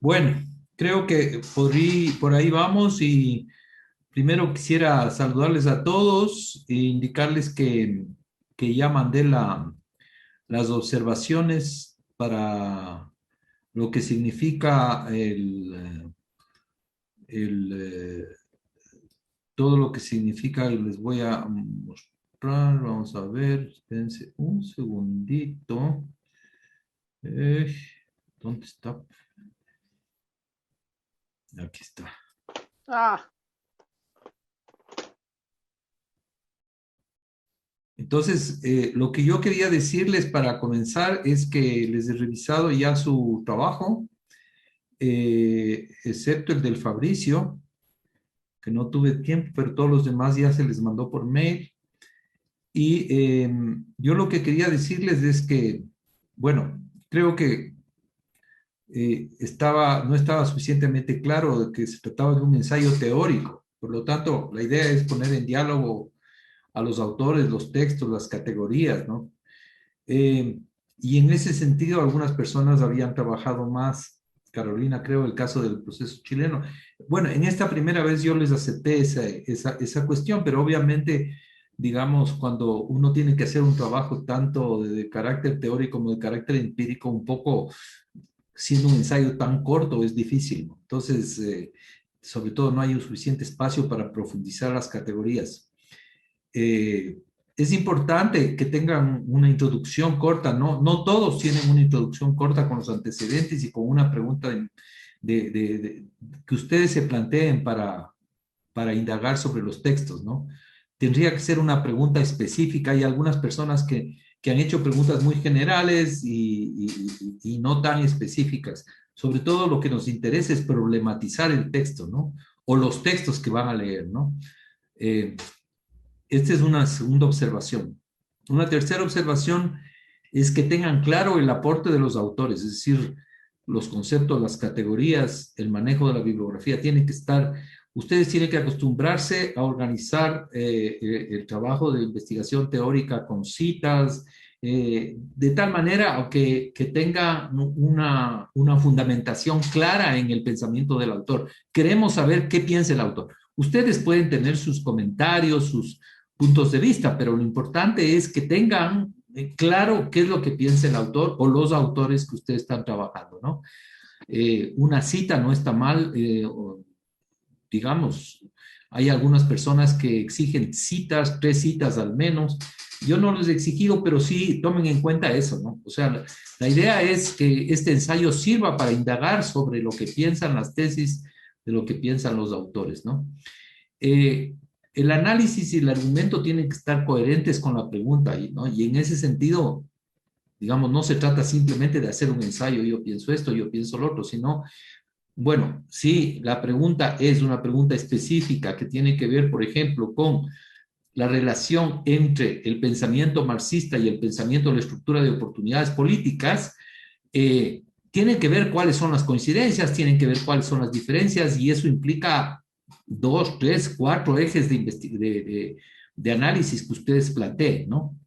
Bueno, creo que por ahí vamos y primero quisiera saludarles a todos e indicarles que ya mandé las observaciones para lo que significa todo lo que significa, les voy a mostrar, vamos a ver, espérense un segundito. Eh, ¿Dónde está? Aquí está. Ah, Entonces, lo que yo quería decirles para comenzar es que les he revisado ya su trabajo, excepto el del Fabricio, que no tuve tiempo, pero todos los demás ya se les mandó por mail. Y yo lo que quería decirles es que, bueno, creo que no estaba suficientemente claro de que se trataba de un ensayo teórico. Por lo tanto, la idea es poner en diálogo a los autores, los textos, las categorías, ¿no? Eh, y en ese sentido, algunas personas habían trabajado más. Carolina, creo, el caso del proceso chileno. Bueno, en esta primera vez yo les acepté esa cuestión, pero obviamente, digamos, cuando uno tiene que hacer un trabajo tanto de carácter teórico como de carácter empírico, un poco siendo un ensayo tan corto es difícil, ¿no? Entonces, sobre todo no hay un suficiente espacio para profundizar las categorías. Eh, es importante que tengan una introducción corta, ¿no? No todos tienen una introducción corta con los antecedentes y con una pregunta que ustedes se planteen para indagar sobre los textos, ¿no? Tendría que ser una pregunta específica. Hay algunas personas que han hecho preguntas muy generales y no tan específicas. Sobre todo lo que nos interesa es problematizar el texto, ¿no? O los textos que van a leer, ¿no? Eh, Esta es una segunda observación. Una tercera observación es que tengan claro el aporte de los autores, es decir, los conceptos, las categorías, el manejo de la bibliografía, tienen que estar, ustedes tienen que acostumbrarse a organizar el trabajo de investigación teórica con citas, de tal manera que tenga una fundamentación clara en el pensamiento del autor. Queremos saber qué piensa el autor. Ustedes pueden tener sus comentarios, sus puntos de vista, pero lo importante es que tengan claro qué es lo que piensa el autor o los autores que ustedes están trabajando, ¿no? Una cita no está mal, digamos, hay algunas personas que exigen citas, 3 citas al menos. Yo no les he exigido, pero sí tomen en cuenta eso, ¿no? O sea, la idea es que este ensayo sirva para indagar sobre lo que piensan las tesis, de lo que piensan los autores, ¿no? eh, el análisis y el argumento tienen que estar coherentes con la pregunta, ¿no? Y en ese sentido, digamos, no se trata simplemente de hacer un ensayo, yo pienso esto, yo pienso lo otro, sino, bueno, sí, la pregunta es una pregunta específica que tiene que ver, por ejemplo, con la relación entre el pensamiento marxista y el pensamiento de la estructura de oportunidades políticas. Tienen que ver cuáles son las coincidencias, tienen que ver cuáles son las diferencias y eso implica 2, 3, 4 ejes de análisis que ustedes planteen, ¿no?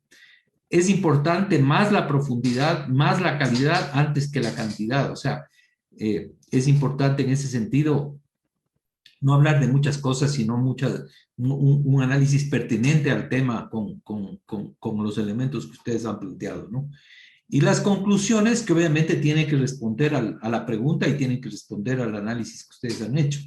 Es importante más la profundidad, más la calidad antes que la cantidad. O sea, es importante en ese sentido no hablar de muchas cosas, sino un análisis pertinente al tema con los elementos que ustedes han planteado, ¿no? Y las conclusiones que obviamente tienen que responder a la pregunta y tienen que responder al análisis que ustedes han hecho.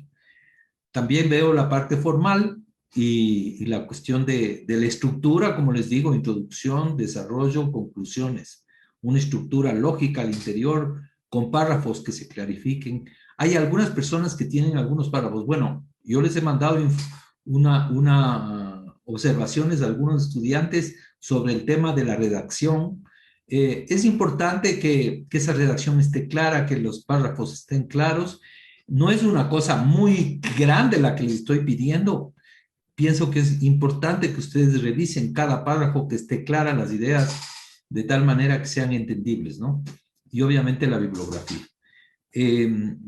También veo la parte formal y la cuestión de la estructura, como les digo, introducción, desarrollo, conclusiones. Una estructura lógica al interior con párrafos que se clarifiquen. Hay algunas personas que tienen algunos párrafos. Bueno, yo les he mandado una observaciones a algunos estudiantes sobre el tema de la redacción. Es importante que esa redacción esté clara, que los párrafos estén claros. No es una cosa muy grande la que les estoy pidiendo. Pienso que es importante que ustedes revisen cada párrafo, que esté clara las ideas, de tal manera que sean entendibles, ¿no? Y obviamente la bibliografía.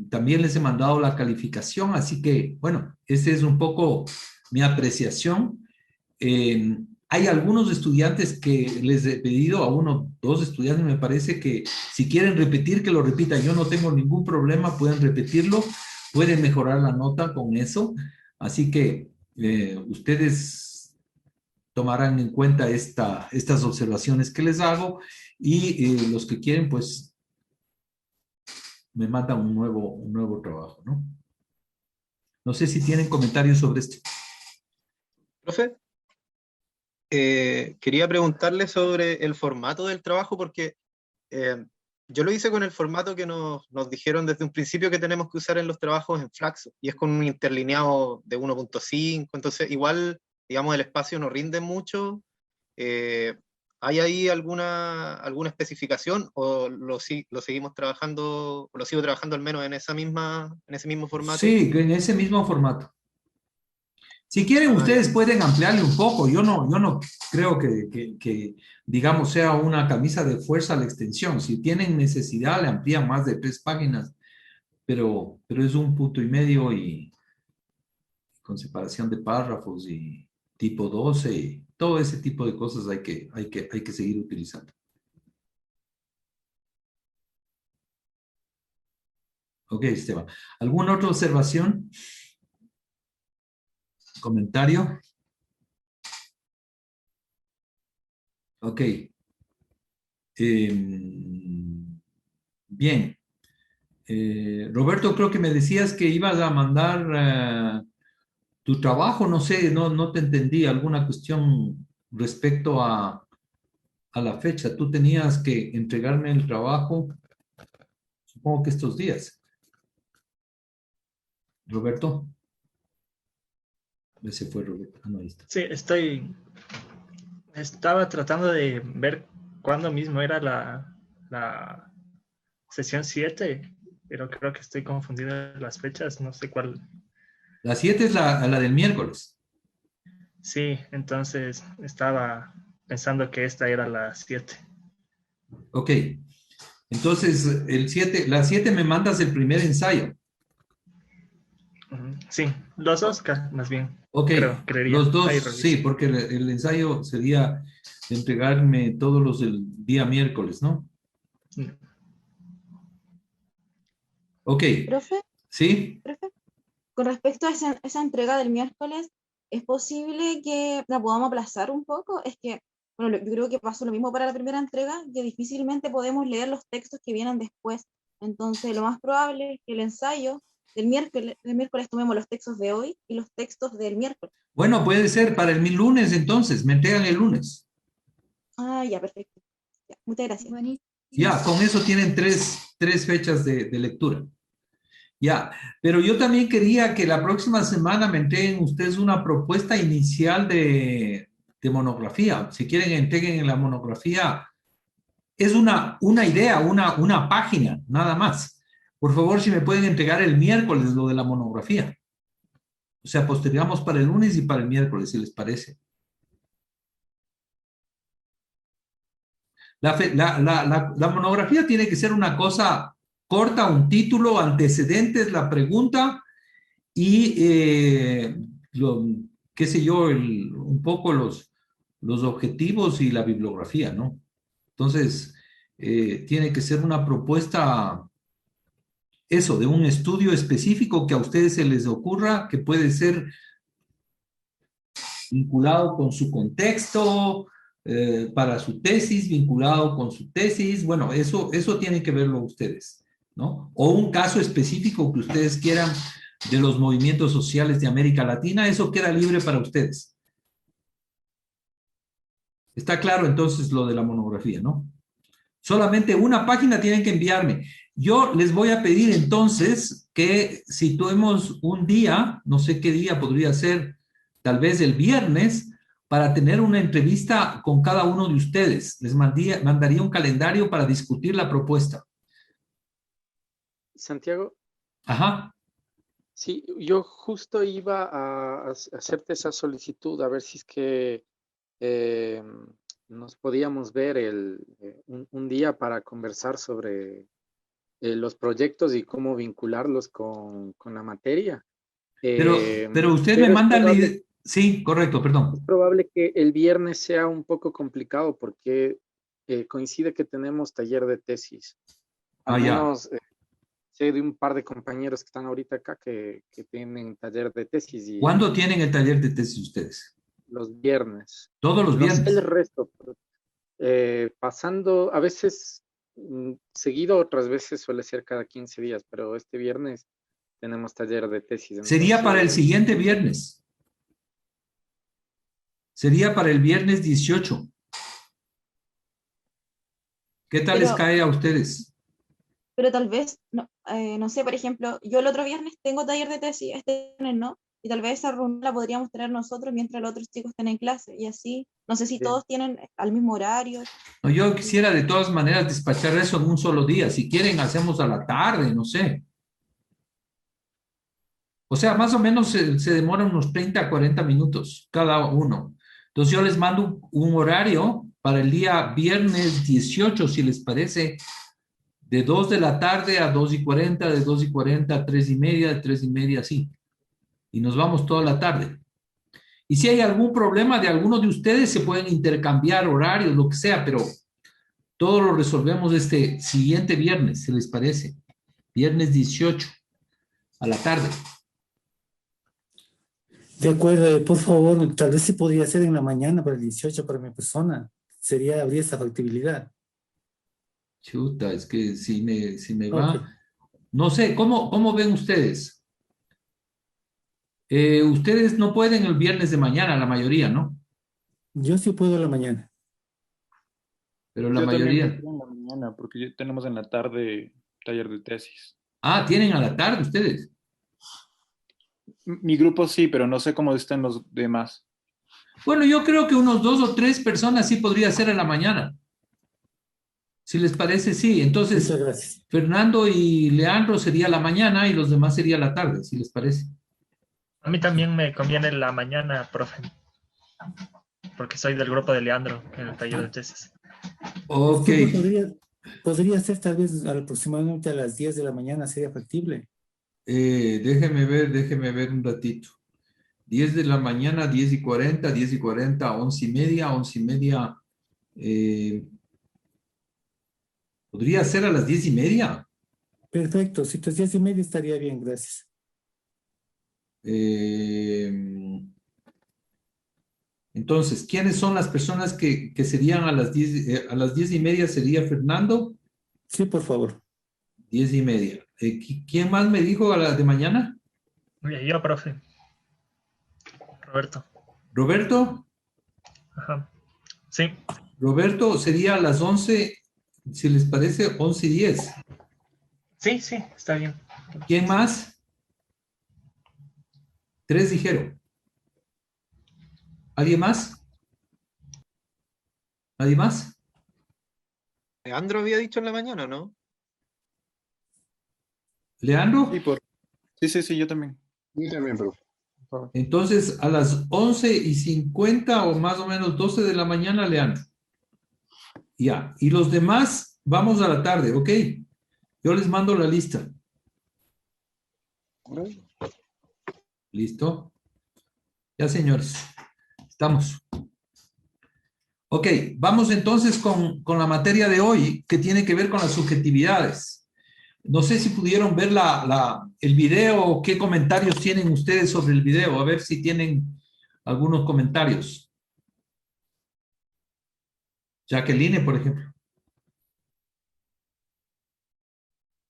También les he mandado la calificación, así que, bueno, esa es un poco mi apreciación. Eh, Hay algunos estudiantes que les he pedido, a uno, dos estudiantes, me parece que si quieren repetir, que lo repitan. Yo no tengo ningún problema, pueden repetirlo, pueden mejorar la nota con eso. Así que ustedes tomarán en cuenta estas observaciones que les hago y los que quieren, pues me mandan un nuevo trabajo, ¿no? No sé si tienen comentarios sobre esto. Profe, quería preguntarle sobre el formato del trabajo porque yo lo hice con el formato que nos dijeron desde un principio que tenemos que usar en los trabajos en Flaxo, y es con un interlineado de 1.5, entonces igual, digamos, el espacio no rinde mucho. Eh, ¿Hay ahí alguna especificación o lo seguimos trabajando, o lo sigo trabajando al menos en ese mismo formato? Sí, en ese mismo formato. Si quieren, Ah, ya. ustedes pueden ampliarle un poco. Yo no creo digamos, sea una camisa de fuerza la extensión. Si tienen necesidad, le amplían más de 3 páginas, pero es 1,5 puntos y con separación de párrafos y tipo 12 y todo ese tipo de cosas hay que seguir utilizando. Ok, Esteban. ¿Alguna otra observación? ¿Comentario? Ok. Bien. Roberto, creo que me decías que ibas a mandar tu trabajo, no sé, no te entendí, alguna cuestión respecto a la fecha. Tú tenías que entregarme el trabajo, supongo que estos días. Roberto, ese fue Roberto. Ah, no, ahí está. Sí, estaba tratando de ver cuándo mismo era la sesión 7, pero creo que estoy confundido en las fechas, no sé cuál. La 7 es la del miércoles. Sí, entonces estaba pensando que esta era la 7. Ok. Entonces, la 7 me mandas el primer ensayo. Sí, los dos más bien, Ok, creería. los Ahí dos, sí, reviso. porque el ensayo sería de entregarme todos los del día miércoles, ¿no? Ok, Profe, sí. profe, con respecto a esa entrega del miércoles, ¿es posible que la podamos aplazar un poco? Es que, bueno, yo creo que pasó lo mismo para la primera entrega, que difícilmente podemos leer los textos que vienen después. Entonces, lo más probable es que el ensayo del miércoles tomemos los textos de hoy y los textos del miércoles. Bueno, puede ser para el lunes entonces, me entregan el lunes. Ah, ya, perfecto. Ya, muchas gracias. Buenísimo. Ya, con eso tienen tres fechas de lectura. Ya, pero yo también quería que la próxima semana me entreguen ustedes una propuesta inicial de monografía. Si quieren, entreguen en la monografía. Es una idea, una página, nada más. Por favor, si me pueden entregar el miércoles lo de la monografía. O sea, postergamos para el lunes y para el miércoles, si les parece. La monografía tiene que ser una cosa corta, un título, antecedentes, la pregunta y, qué sé yo, un poco los objetivos y la bibliografía, ¿no? Entonces, tiene que ser una propuesta, eso, de un estudio específico que a ustedes se les ocurra, que puede ser vinculado con su contexto, para su tesis, vinculado con su tesis. Bueno, eso tienen que verlo ustedes, ¿no? O un caso específico que ustedes quieran de los movimientos sociales de América Latina, eso queda libre para ustedes. Está claro entonces lo de la monografía, ¿no? Solamente una página tienen que enviarme. Yo les voy a pedir entonces que situemos un día, no sé qué día podría ser, tal vez el viernes, para tener una entrevista con cada uno de ustedes. Les mandaría un calendario para discutir la propuesta. Santiago, Ajá. sí, yo justo iba a hacerte esa solicitud, a ver si es que eh, nos podíamos ver un día para conversar sobre los proyectos y cómo vincularlos con la materia. Pero usted me Pero es manda probable. Sí, correcto, perdón. Es probable que el viernes sea un poco complicado porque coincide que tenemos taller de tesis. Al Ah, ya. menos sé de un par de compañeros que están ahorita acá que tienen taller de tesis y ¿Cuándo tienen el taller de tesis ustedes? los viernes. Todos los No sé el viernes. resto, pero, pasando a veces seguido, otras veces suele ser cada 15 días, pero este viernes tenemos taller de tesis, Sería para el entonces, siguiente viernes. Sería para el viernes 18. ¿Qué tal les Pero, cae a ustedes? pero tal vez, no, no sé, por ejemplo, yo el otro viernes tengo taller de tesis, este viernes no, y tal vez esa reunión la podríamos tener nosotros mientras los otros chicos estén en clase, y así, no sé si bien. todos tienen al mismo horario. No, yo quisiera de todas maneras despachar eso en un solo día. Si quieren, hacemos a la tarde, no sé. O sea, más o menos se demora unos 30 a 40 minutos cada uno. Entonces yo les mando un horario para el día viernes 18, si les parece, de 2 de la tarde a 2:40, de 2:40 a 3:30, de 3:30 así. Y nos vamos toda la tarde. Y si hay algún problema de alguno de ustedes, se pueden intercambiar horarios, lo que sea, pero todo lo resolvemos este siguiente viernes, ¿se les parece? Viernes 18 a la tarde. De acuerdo, por favor, tal vez se podría hacer en la mañana para el 18 para mi persona. Habría esa factibilidad. Chuta, es que si me Ok, va, no sé, ¿cómo ven ustedes? Ustedes no pueden el viernes de mañana, la mayoría, ¿no? yo sí puedo a la mañana. Pero la Yo también mayoría. prefiero en la mañana porque tenemos en la tarde taller de tesis. Ah, tienen a la tarde ustedes. Mi grupo sí, pero no sé cómo estén los demás. Bueno, yo creo que unos 2 o 3 personas sí podría ser en la mañana. Si les parece, sí. Muchas Entonces, gracias. Fernando y Leandro sería la mañana y los demás sería la tarde, si les parece. A mí también me conviene la mañana, profe, porque soy del grupo de Leandro en el taller de tesis. Ok. Disculpe, podría ser tal vez aproximadamente a las 10 de la mañana, sería factible. Déjeme ver un ratito. 10 de la mañana, 10:40, 10:40, 11:30, 11:30. eh, ¿Podría ser a las 10:30? Perfecto, si las 10:30 estaría bien, gracias. Eh, entonces, ¿quiénes son las personas que serían a las 10? A las 10:30 sería Fernando, Sí, por favor. 10:30. ¿Quién más me dijo a las de mañana? Y yo, profe, Roberto. Roberto. Ajá. Sí, Roberto sería a las 11, si les parece, 11:10. sí, sí, está bien. ¿Quién más? 3 dijeron. ¿Alguien más? ¿Nadie más? Leandro había dicho en la mañana, ¿no? Sí, ¿Leandro? sí, yo también. Yo también, profe. Por favor. Entonces, a las 11:50 o más o menos 12 de la mañana, Leandro. Ya. Y los demás, vamos a la tarde, ¿ok? Yo les mando la lista. ¿Listo? Ya, señores. Estamos. Ok, vamos entonces con la materia de hoy, que tiene que ver con las subjetividades. No sé si pudieron ver el video o qué comentarios tienen ustedes sobre el video. A ver si tienen algunos comentarios. Jacqueline, por ejemplo.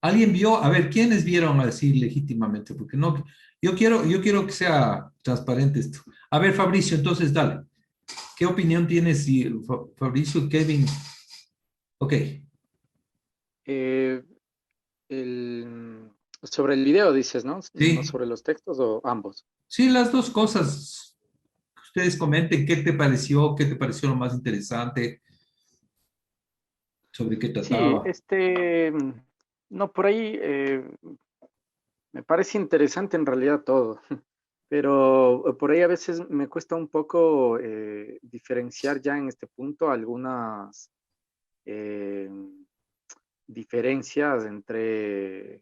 ¿Alguien vio? A ver, ¿quiénes vieron así legítimamente? Porque no, yo quiero que sea transparente esto. A ver, Fabricio, entonces dale. ¿Qué opinión tienes, Fabricio, Kevin? Ok, Eh, sobre el video dices, ¿no? No sí, sobre los textos o ambos. sí, las dos cosas. Ustedes comenten qué te pareció lo más interesante, sobre qué Sí, trataba. no, por ahí me parece interesante en realidad todo, pero por ahí a veces me cuesta un poco diferenciar ya en este punto algunas eh, diferencias entre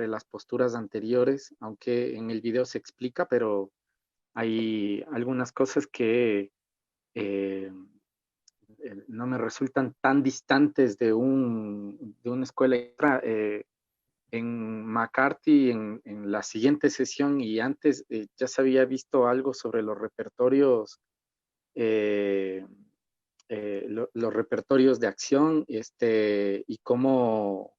las posturas anteriores, aunque en el video se explica, pero hay algunas cosas que no me resultan tan distantes de una escuela y otra. En McCarthy, en la siguiente sesión y antes, ya se había visto algo sobre los repertorios, los repertorios de acción, y cómo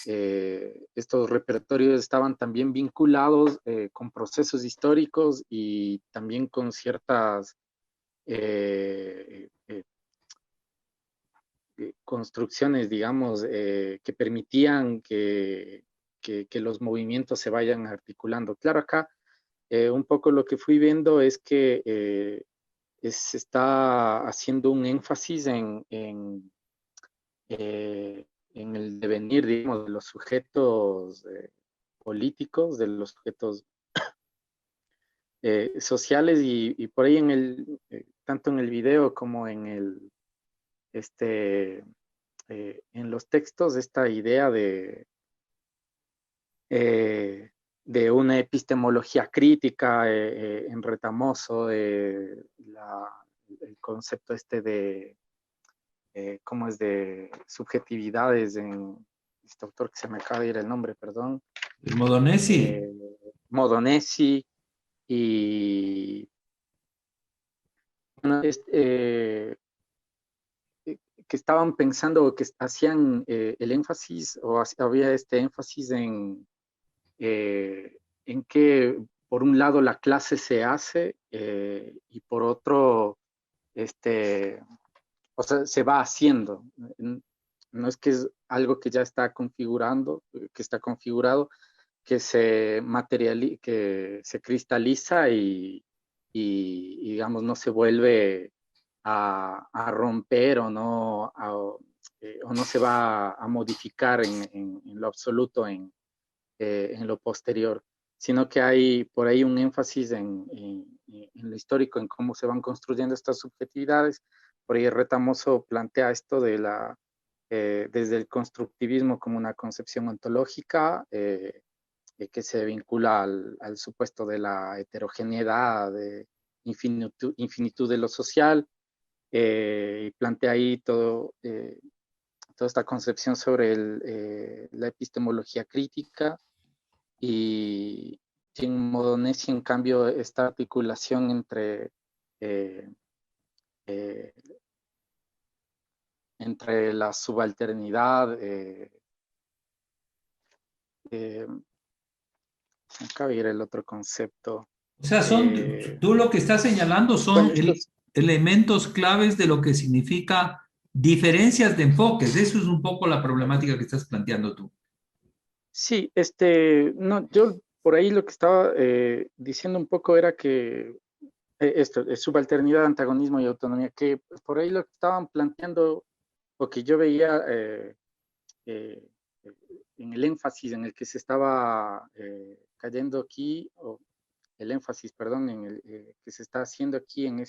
estos repertorios estaban también vinculados con procesos históricos y también con ciertas construcciones, digamos, que permitían que los movimientos se vayan articulando. Claro, acá un poco lo que fui viendo es que se está haciendo un énfasis en el devenir, digamos, de los sujetos políticos, de los sujetos sociales y por ahí tanto en el video como en en los textos, esta idea de una epistemología crítica en Retamoso, el concepto de cómo es de subjetividades en este autor que se me acaba de ir el nombre, perdón. El Modonesi. Modonesi y bueno, que estaban pensando o que hacían el énfasis o había este énfasis en que por un lado la clase se hace y por otro o sea, se va haciendo. No es que es algo que ya está configurado, que que se cristaliza y digamos no se vuelve a romper o no se va a modificar en lo absoluto en lo posterior, sino que hay por ahí un énfasis en lo histórico, en cómo se van construyendo estas subjetividades. Por ahí Retamoso plantea esto desde el constructivismo como una concepción ontológica que se vincula al supuesto de la heterogeneidad, de infinitud de lo social, y plantea ahí toda esta concepción sobre la epistemología crítica y en Modonesi, en cambio, esta articulación eh, entre la subalternidad, acá viene el otro concepto. O sea, tú lo que estás señalando son Bueno, elementos claves de lo que significa diferencias de enfoques. Eso es un poco la problemática que estás planteando tú. sí, no, yo por ahí lo que estaba diciendo un poco era que esto es subalternidad, antagonismo y autonomía, que por ahí lo que estaban planteando o que yo veía en el énfasis en el que se estaba cayendo aquí, o el énfasis, perdón, en el que se está haciendo aquí en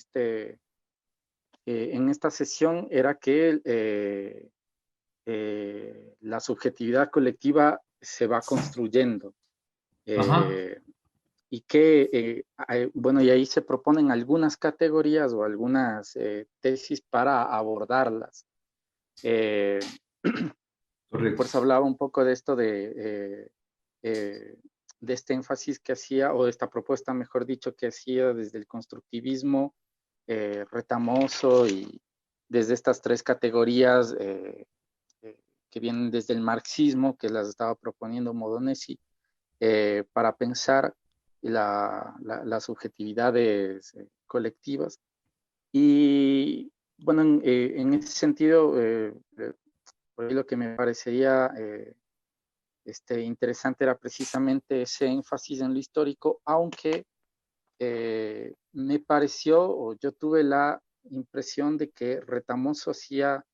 esta sesión era que la subjetividad colectiva se va construyendo. Y que, bueno, y ahí se proponen algunas categorías o algunas tesis para abordarlas. Por eso hablaba un poco de esto de este énfasis que hacía, o de esta propuesta, mejor dicho, que hacía desde el constructivismo, Retamoso, y desde estas tres categorías que vienen desde el marxismo, que las estaba proponiendo Modonesi, para pensar las subjetividades colectivas. Y bueno, en ese sentido, por ahí lo que me parecería interesante era precisamente ese énfasis en lo histórico, aunque me pareció, o yo tuve la impresión de que Retamoso hacía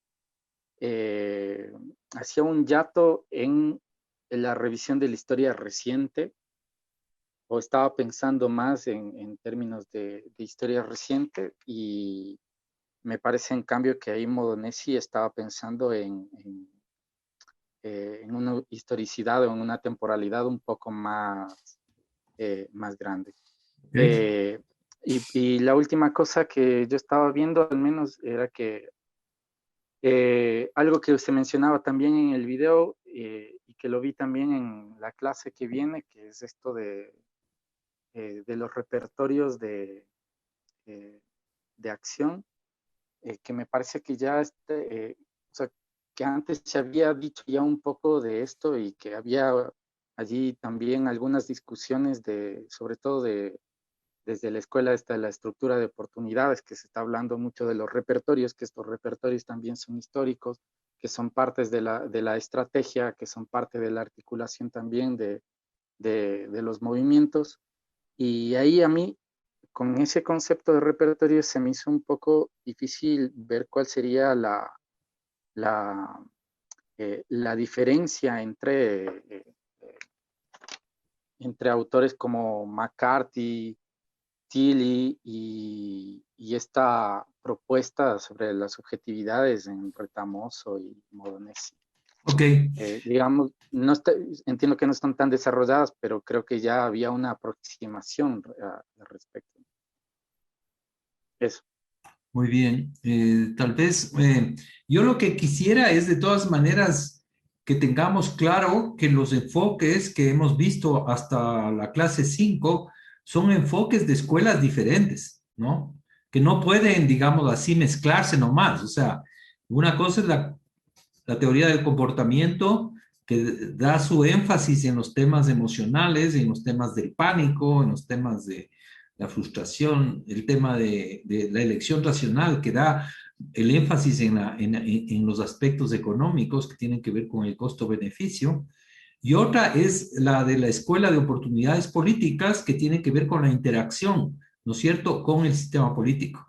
un hiato en la revisión de la historia reciente, o estaba pensando más en términos de historia reciente, y me parece en cambio que ahí Modonesi estaba pensando en una historicidad o en una temporalidad un poco más grande. Y la última cosa que yo estaba viendo, al menos, era que algo que se mencionaba también en el video y que lo vi también en la clase que viene, que es esto de los repertorios de acción, que me parece que ya, o sea, que antes se había dicho ya un poco de esto y que había allí también algunas discusiones sobre todo desde la escuela hasta la estructura de oportunidades, que se está hablando mucho de los repertorios, que estos repertorios también son históricos, que son partes de la estrategia, que son parte de la articulación también de los movimientos. Y ahí a mí, con ese concepto de repertorio, se me hizo un poco difícil ver cuál sería la, la diferencia entre autores como McCarthy, Tilly y esta propuesta sobre las subjetividades en Retamoso y Moronesi. Ok. Digamos, entiendo que no están tan desarrolladas, pero creo que ya había una aproximación al respecto. Eso. Muy bien. Tal vez yo lo que quisiera es de todas maneras que tengamos claro que los enfoques que hemos visto hasta la clase 5 son enfoques de escuelas diferentes, ¿no? Que no pueden, digamos así, mezclarse nomás. O sea, una cosa es la teoría del comportamiento que da su énfasis en los temas emocionales, en los temas del pánico, en los temas de la frustración, el tema de la elección racional que da el énfasis en los aspectos económicos que tienen que ver con el costo-beneficio. Y otra es la de la escuela de oportunidades políticas que tiene que ver con la interacción, ¿no es cierto?, con el sistema político.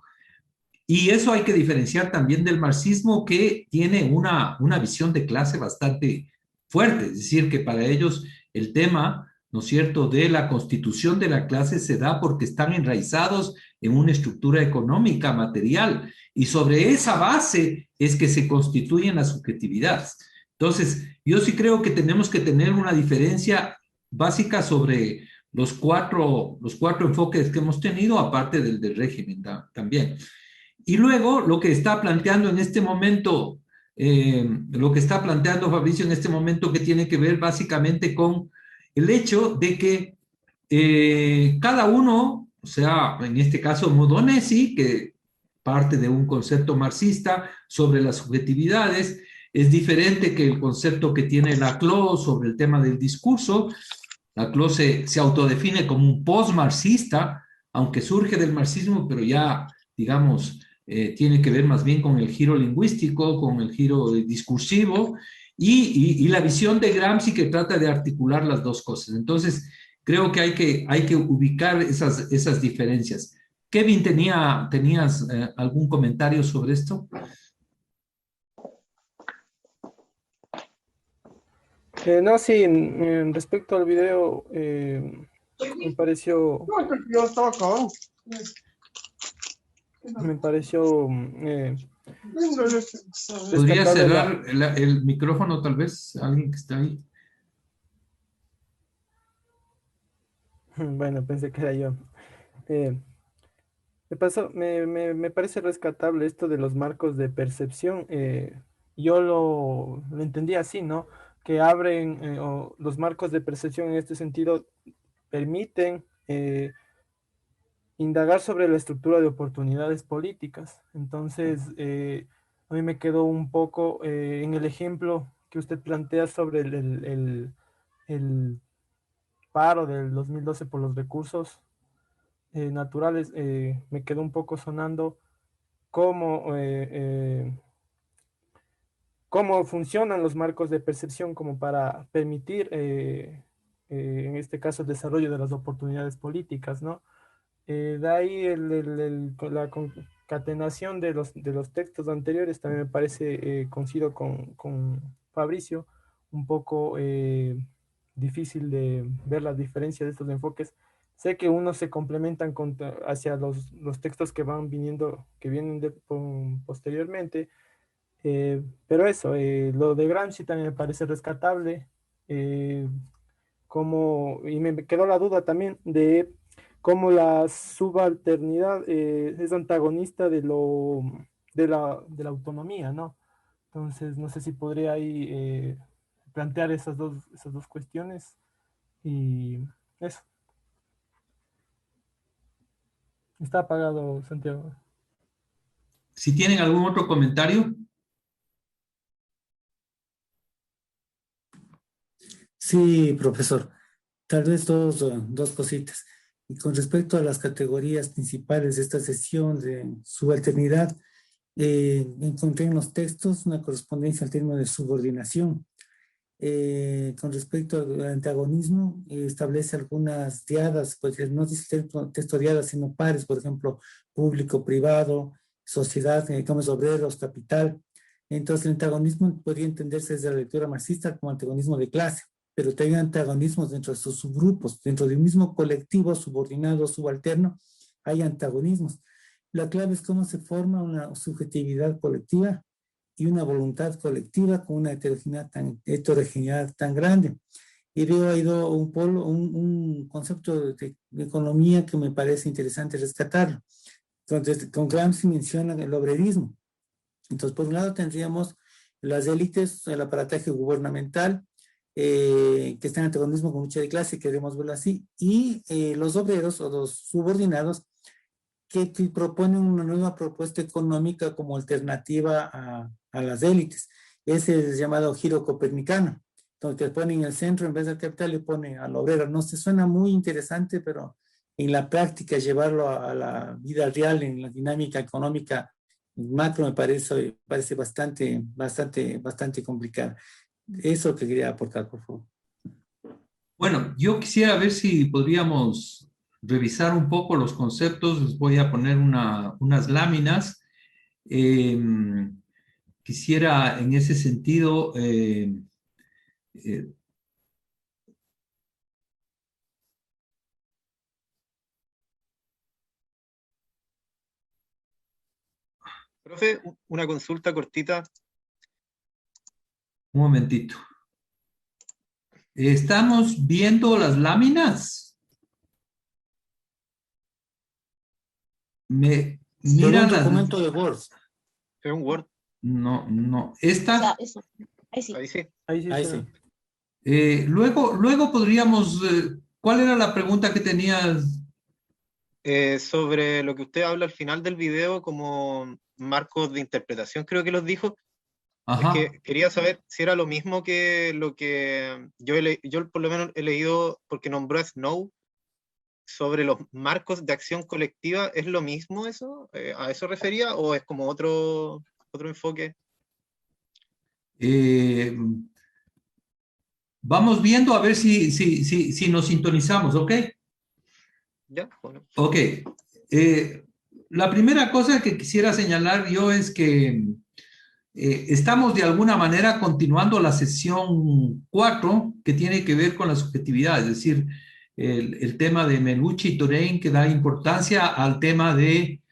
Y eso hay que diferenciar también del marxismo, que tiene una visión de clase bastante fuerte, es decir, que para ellos el tema, ¿no es cierto?, de la constitución de la clase se da porque están enraizados en una estructura económica, material, y sobre esa base es que se constituyen las subjetividades. Entonces, yo sí creo que tenemos que tener una diferencia básica sobre los cuatro enfoques que hemos tenido, aparte del régimen también. Y luego lo que está planteando en este momento, lo que está planteando Fabricio en este momento, que tiene que ver básicamente con el hecho de que cada uno, o sea, en este caso Modonesi, que parte de un concepto marxista sobre las subjetividades, es diferente que el concepto que tiene Laclau sobre el tema del discurso. Laclau se autodefine como un post-marxista, aunque surge del marxismo, pero ya, digamos, tiene que ver más bien con el giro lingüístico, con el giro discursivo y la visión de Gramsci, que trata de articular las dos cosas. Entonces, creo que hay que ubicar esas diferencias. Kevin, ¿tenías algún comentario sobre esto? No, sí, respecto al video, me pareció, me pareció ¿Podría rescatable cerrar el micrófono tal vez? Alguien que está ahí. Bueno, pensé que era yo. Me parece rescatable esto de los marcos de percepción. Yo lo entendí así, ¿no? Que abren o los marcos de percepción en este sentido permiten indagar sobre la estructura de oportunidades políticas. Entonces, a mí me quedó un poco en el ejemplo que usted plantea sobre el paro del 2012 por los recursos naturales, me quedó un poco sonando cómo, cómo funcionan los marcos de percepción como para permitir, en este caso, el desarrollo de las oportunidades políticas, ¿no? De ahí la concatenación de los textos anteriores también me parece, coincido con Fabricio, un poco difícil de ver la diferencia de estos enfoques. Sé que unos se complementan hacia los textos que van viniendo, que vienen posteriormente, pero eso, lo de Gramsci también me parece rescatable, y me quedó la duda también de como la subalternidad es antagonista de la autonomía, ¿no? Entonces, no sé si podría ahí plantear esas dos cuestiones y eso. Está apagado, Santiago. Si tienen algún otro comentario. Sí, profesor. Tal vez dos cositas. Y con respecto a las categorías principales de esta sesión de subalternidad, encontré en los textos una correspondencia al término de subordinación. Con respecto al antagonismo, establece algunas diadas, porque no dice texto diadas, sino pares, por ejemplo, público, privado, sociedad, comercios obreros, capital. Entonces, el antagonismo podría entenderse desde la lectura marxista como antagonismo de clase, pero también antagonismos dentro de sus subgrupos, dentro del mismo colectivo subordinado, subalterno, hay antagonismos. La clave es cómo se forma una subjetividad colectiva y una voluntad colectiva con una heterogeneidad tan grande. Y veo ahí un concepto de economía que me parece interesante rescatarlo. Entonces, con Gramsci menciona el obrerismo. Entonces, por un lado tendríamos las élites, el aparataje gubernamental, que está en antagonismo con lucha de clase, queremos verlo así, y los obreros o los subordinados que proponen una nueva propuesta económica como alternativa a las élites. Ese es el llamado giro copernicano. Entonces, que pone en el centro, en vez del capital, le pone al obrero. No se suena muy interesante, pero en la práctica, llevarlo a la vida real, en la dinámica económica macro, me parece bastante complicado. Eso que quería aportar, por favor. Bueno, yo quisiera ver si podríamos revisar un poco los conceptos. Les voy a poner unas láminas. Quisiera en ese sentido Profe, una consulta cortita. un momentito. ¿Estamos viendo las láminas? ¿Me miran un las? documento de Word. Es un Word. No. ¿Esta? O sea, eso. Ahí sí. Ahí sí. Ahí sí. Luego podríamos... ¿cuál era la pregunta que tenías? Sobre lo que usted habla al final del video como marcos de interpretación, creo que los dijo. Ajá. Es que quería saber si era lo mismo que lo que yo por lo menos he leído, porque nombró a Snow, sobre los marcos de acción colectiva. ¿Es lo mismo eso? ¿A eso refería o es como otro enfoque? Vamos viendo a ver si nos sintonizamos, ¿ok? Ya, bueno. Ok. La primera cosa que quisiera señalar yo es que estamos de alguna manera continuando la sesión 4 que tiene que ver con la subjetividad, es decir, el tema de Melucci y Touraine, que da importancia al tema de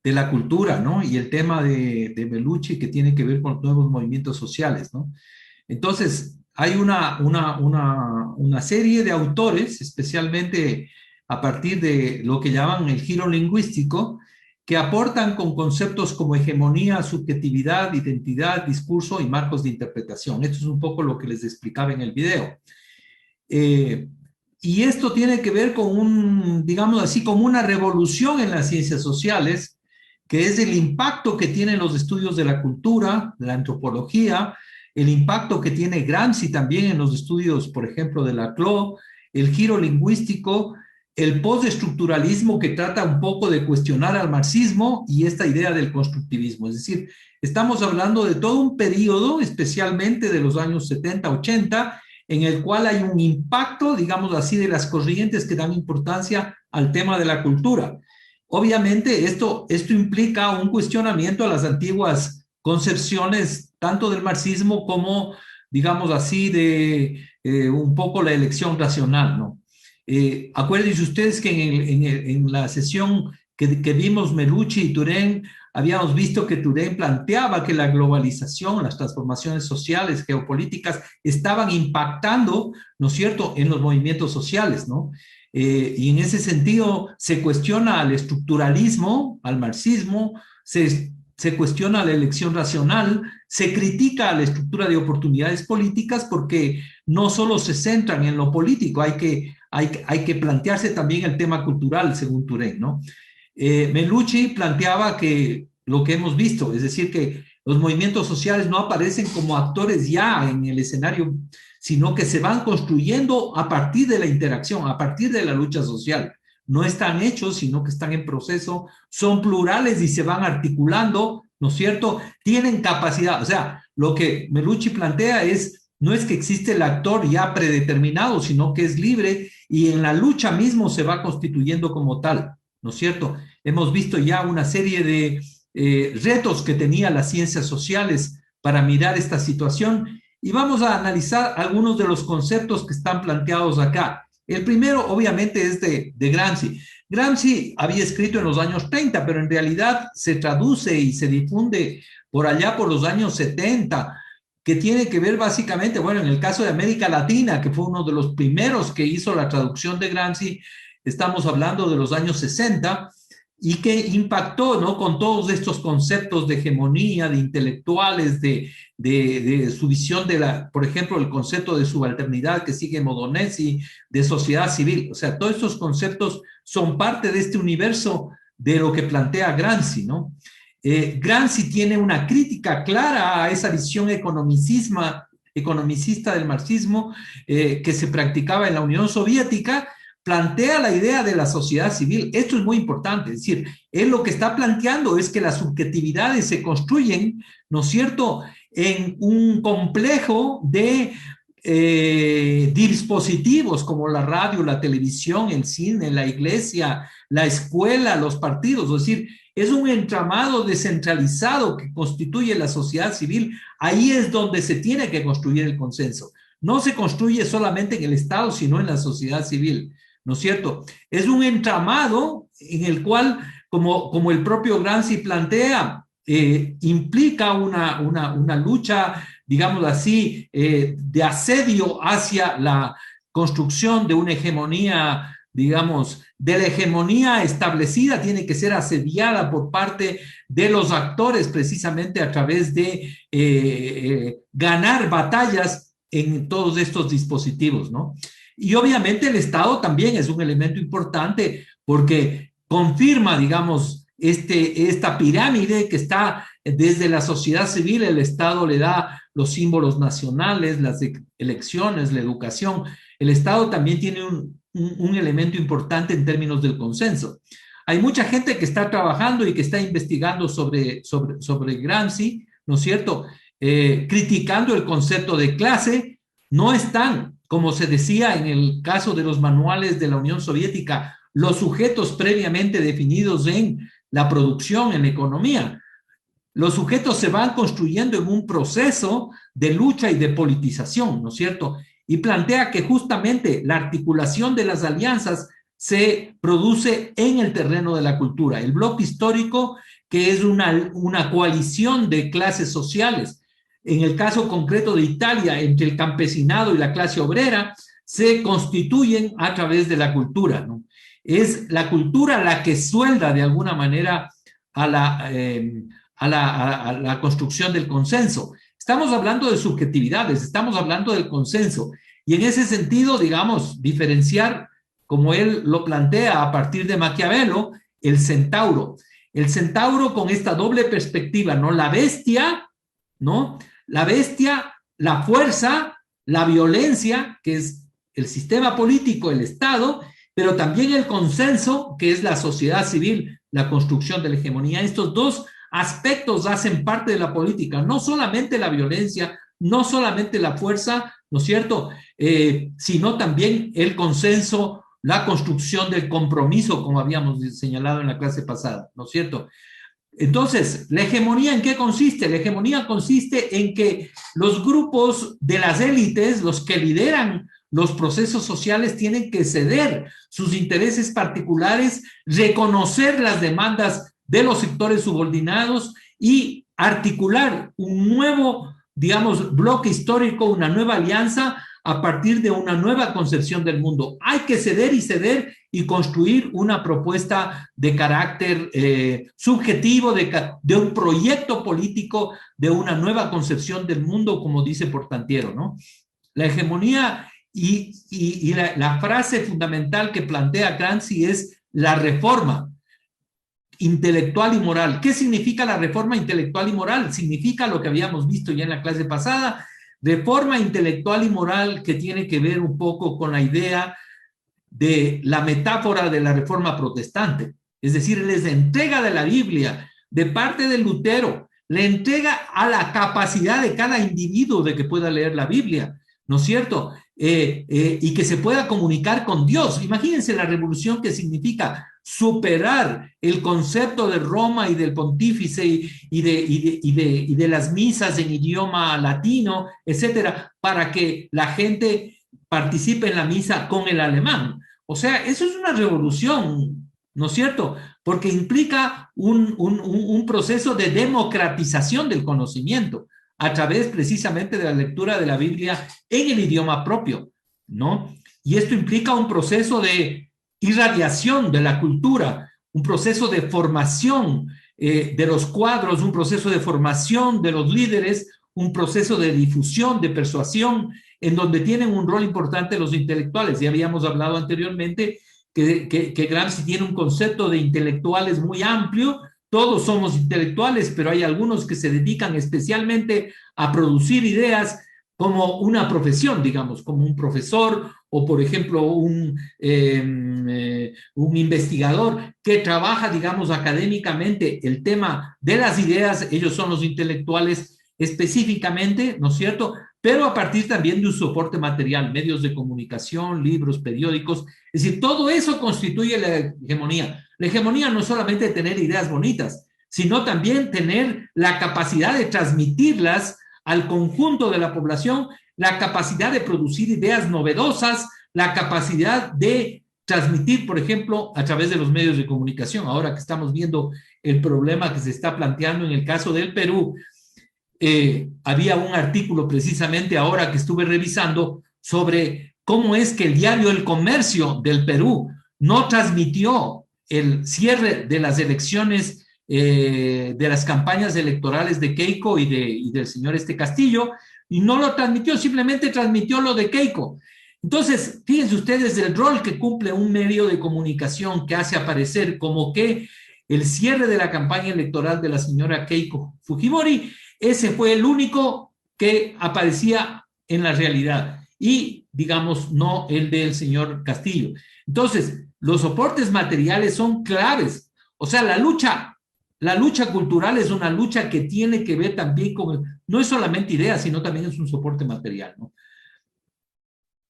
la cultura, ¿no? Y el tema de Melucci, que tiene que ver con los nuevos movimientos sociales, ¿no? Entonces, hay una serie de autores, especialmente a partir de lo que llaman el giro lingüístico, que aportan con conceptos como hegemonía, subjetividad, identidad, discurso y marcos de interpretación. Esto es un poco lo que les explicaba en el video. Y esto tiene que ver con digamos así, como una revolución en las ciencias sociales, que es el impacto que tienen los estudios de la cultura, de la antropología, el impacto que tiene Gramsci también en los estudios, por ejemplo, de Laclau, el giro lingüístico, el postestructuralismo que trata un poco de cuestionar al marxismo y esta idea del constructivismo. Es decir, estamos hablando de todo un periodo, especialmente de los años 70, 80, en el cual hay un impacto, digamos así, de las corrientes que dan importancia al tema de la cultura. Obviamente, esto implica un cuestionamiento a las antiguas concepciones, tanto del marxismo como, digamos así, de un poco la elección racional, ¿no? Acuérdense ustedes que en la sesión que vimos Melucci y Touraine, habíamos visto que Touraine planteaba que la globalización, las transformaciones sociales, geopolíticas, estaban impactando, ¿no es cierto?, en los movimientos sociales, ¿no? Y en ese sentido se cuestiona al estructuralismo, al marxismo, se cuestiona la elección racional, se critica a la estructura de oportunidades políticas porque no solo se centran en lo político, hay que plantearse también el tema cultural, según Turén, ¿no? Melucci planteaba que lo que hemos visto, es decir, que los movimientos sociales no aparecen como actores ya en el escenario, sino que se van construyendo a partir de la interacción, a partir de la lucha social. No están hechos, sino que están en proceso, son plurales y se van articulando, ¿no es cierto? Tienen capacidad, o sea, lo que Melucci plantea no es que existe el actor ya predeterminado, sino que es libre y en la lucha mismo se va constituyendo como tal, ¿no es cierto? Hemos visto ya una serie de retos que tenía las ciencias sociales para mirar esta situación y vamos a analizar algunos de los conceptos que están planteados acá. El primero, obviamente, es de Gramsci. Gramsci había escrito en los años 30, pero en realidad se traduce y se difunde por allá por los años 70, que tiene que ver básicamente, bueno, en el caso de América Latina, que fue uno de los primeros que hizo la traducción de Gramsci, estamos hablando de los años 60, y que impactó, ¿no?, con todos estos conceptos de hegemonía, de intelectuales, de su visión por ejemplo, el concepto de subalternidad que sigue Modonesi, de sociedad civil. O sea, todos estos conceptos son parte de este universo de lo que plantea Gramsci, ¿no? Gramsci tiene una crítica clara a esa visión economicista del marxismo que se practicaba en la Unión Soviética. Plantea la idea de la sociedad civil. Esto es muy importante, es decir, él lo que está planteando es que las subjetividades se construyen, ¿no es cierto?, en un complejo de dispositivos como la radio, la televisión, el cine, la iglesia, la escuela, los partidos, es decir, es un entramado descentralizado que constituye la sociedad civil. Ahí es donde se tiene que construir el consenso. No se construye solamente en el Estado, sino en la sociedad civil, ¿no es cierto? Es un entramado en el cual, como el propio Gramsci plantea, implica una lucha, digamos así, de asedio hacia la construcción de una hegemonía, digamos, de la hegemonía establecida, tiene que ser asediada por parte de los actores precisamente a través de ganar batallas en todos estos dispositivos, ¿no? Y obviamente el Estado también es un elemento importante porque confirma, digamos, esta pirámide que está desde la sociedad civil. El Estado le da los símbolos nacionales, las elecciones, la educación. El Estado también tiene un elemento importante en términos del consenso. Hay mucha gente que está trabajando y que está investigando sobre Gramsci, ¿no es cierto?, criticando el concepto de clase. No están, como se decía en el caso de los manuales de la Unión Soviética, los sujetos previamente definidos en la producción, en la economía. Los sujetos se van construyendo en un proceso de lucha y de politización, ¿no es cierto? Y plantea que justamente la articulación de las alianzas se produce en el terreno de la cultura. El bloque histórico, que es una coalición de clases sociales, en el caso concreto de Italia, entre el campesinado y la clase obrera, se constituyen a través de la cultura, ¿no? Es la cultura la que suelda de alguna manera a la construcción del consenso. Estamos hablando de subjetividades, estamos hablando del consenso. Y en ese sentido, digamos, diferenciar, como él lo plantea a partir de Maquiavelo, el centauro. El centauro con esta doble perspectiva, ¿no? La bestia, ¿no? La bestia, la fuerza, la violencia, que es el sistema político, el Estado, pero también el consenso, que es la sociedad civil, la construcción de la hegemonía. Estos dos aspectos hacen parte de la política, no solamente la violencia, no solamente la fuerza, ¿no es cierto?, sino también el consenso, la construcción del compromiso, como habíamos señalado en la clase pasada, ¿no es cierto? Entonces, ¿la hegemonía en qué consiste? La hegemonía consiste en que los grupos de las élites, los que lideran los procesos sociales, tienen que ceder sus intereses particulares, reconocer las demandas de los sectores subordinados y articular un nuevo, digamos, bloque histórico, una nueva alianza a partir de una nueva concepción del mundo. Hay que ceder y construir una propuesta de carácter subjetivo, de un proyecto político, de una nueva concepción del mundo, como dice Portantiero, ¿no? La hegemonía y la frase fundamental que plantea Gramsci es la reforma intelectual y moral. ¿Qué significa la reforma intelectual y moral? Significa lo que habíamos visto ya en la clase pasada, reforma intelectual y moral que tiene que ver un poco con la idea de la metáfora de la reforma protestante. Es decir, les entrega de la Biblia de parte de Lutero, le entrega a la capacidad de cada individuo de que pueda leer la Biblia, ¿no es cierto? Y que se pueda comunicar con Dios. Imagínense la revolución que significa superar el concepto de Roma y del pontífice y de las misas en idioma latino, etcétera, para que la gente participe en la misa con el alemán. O sea, eso es una revolución, ¿no es cierto? Porque implica un proceso de democratización del conocimiento a través precisamente de la lectura de la Biblia en el idioma propio, ¿no? Y esto implica un proceso de irradiación de la cultura, un proceso de formación de los cuadros, un proceso de formación de los líderes, un proceso de difusión, de persuasión, en donde tienen un rol importante los intelectuales. Ya habíamos hablado anteriormente que Gramsci tiene un concepto de intelectuales muy amplio. Todos somos intelectuales, pero hay algunos que se dedican especialmente a producir ideas como una profesión, digamos, como un profesor o, por ejemplo, un investigador que trabaja, digamos, académicamente el tema de las ideas. Ellos son los intelectuales específicamente, ¿no es cierto?, pero a partir también de un soporte material, medios de comunicación, libros, periódicos. Es decir, todo eso constituye la hegemonía. La hegemonía no es solamente tener ideas bonitas, sino también tener la capacidad de transmitirlas al conjunto de la población, la capacidad de producir ideas novedosas, la capacidad de transmitir, por ejemplo, a través de los medios de comunicación. Ahora que estamos viendo el problema que se está planteando en el caso del Perú, había un artículo precisamente ahora que estuve revisando sobre cómo es que el diario El Comercio del Perú no transmitió el cierre de las elecciones, de las campañas electorales de Keiko y del señor Castillo, y no lo transmitió, simplemente transmitió lo de Keiko. Entonces, fíjense ustedes el rol que cumple un medio de comunicación que hace aparecer como que el cierre de la campaña electoral de la señora Keiko Fujimori, ese fue el único que aparecía en la realidad y, digamos, no el del señor Castillo. Entonces, los soportes materiales son claves. O sea, la lucha cultural es una lucha que tiene que ver también con, no es solamente idea, sino también es un soporte material, ¿no?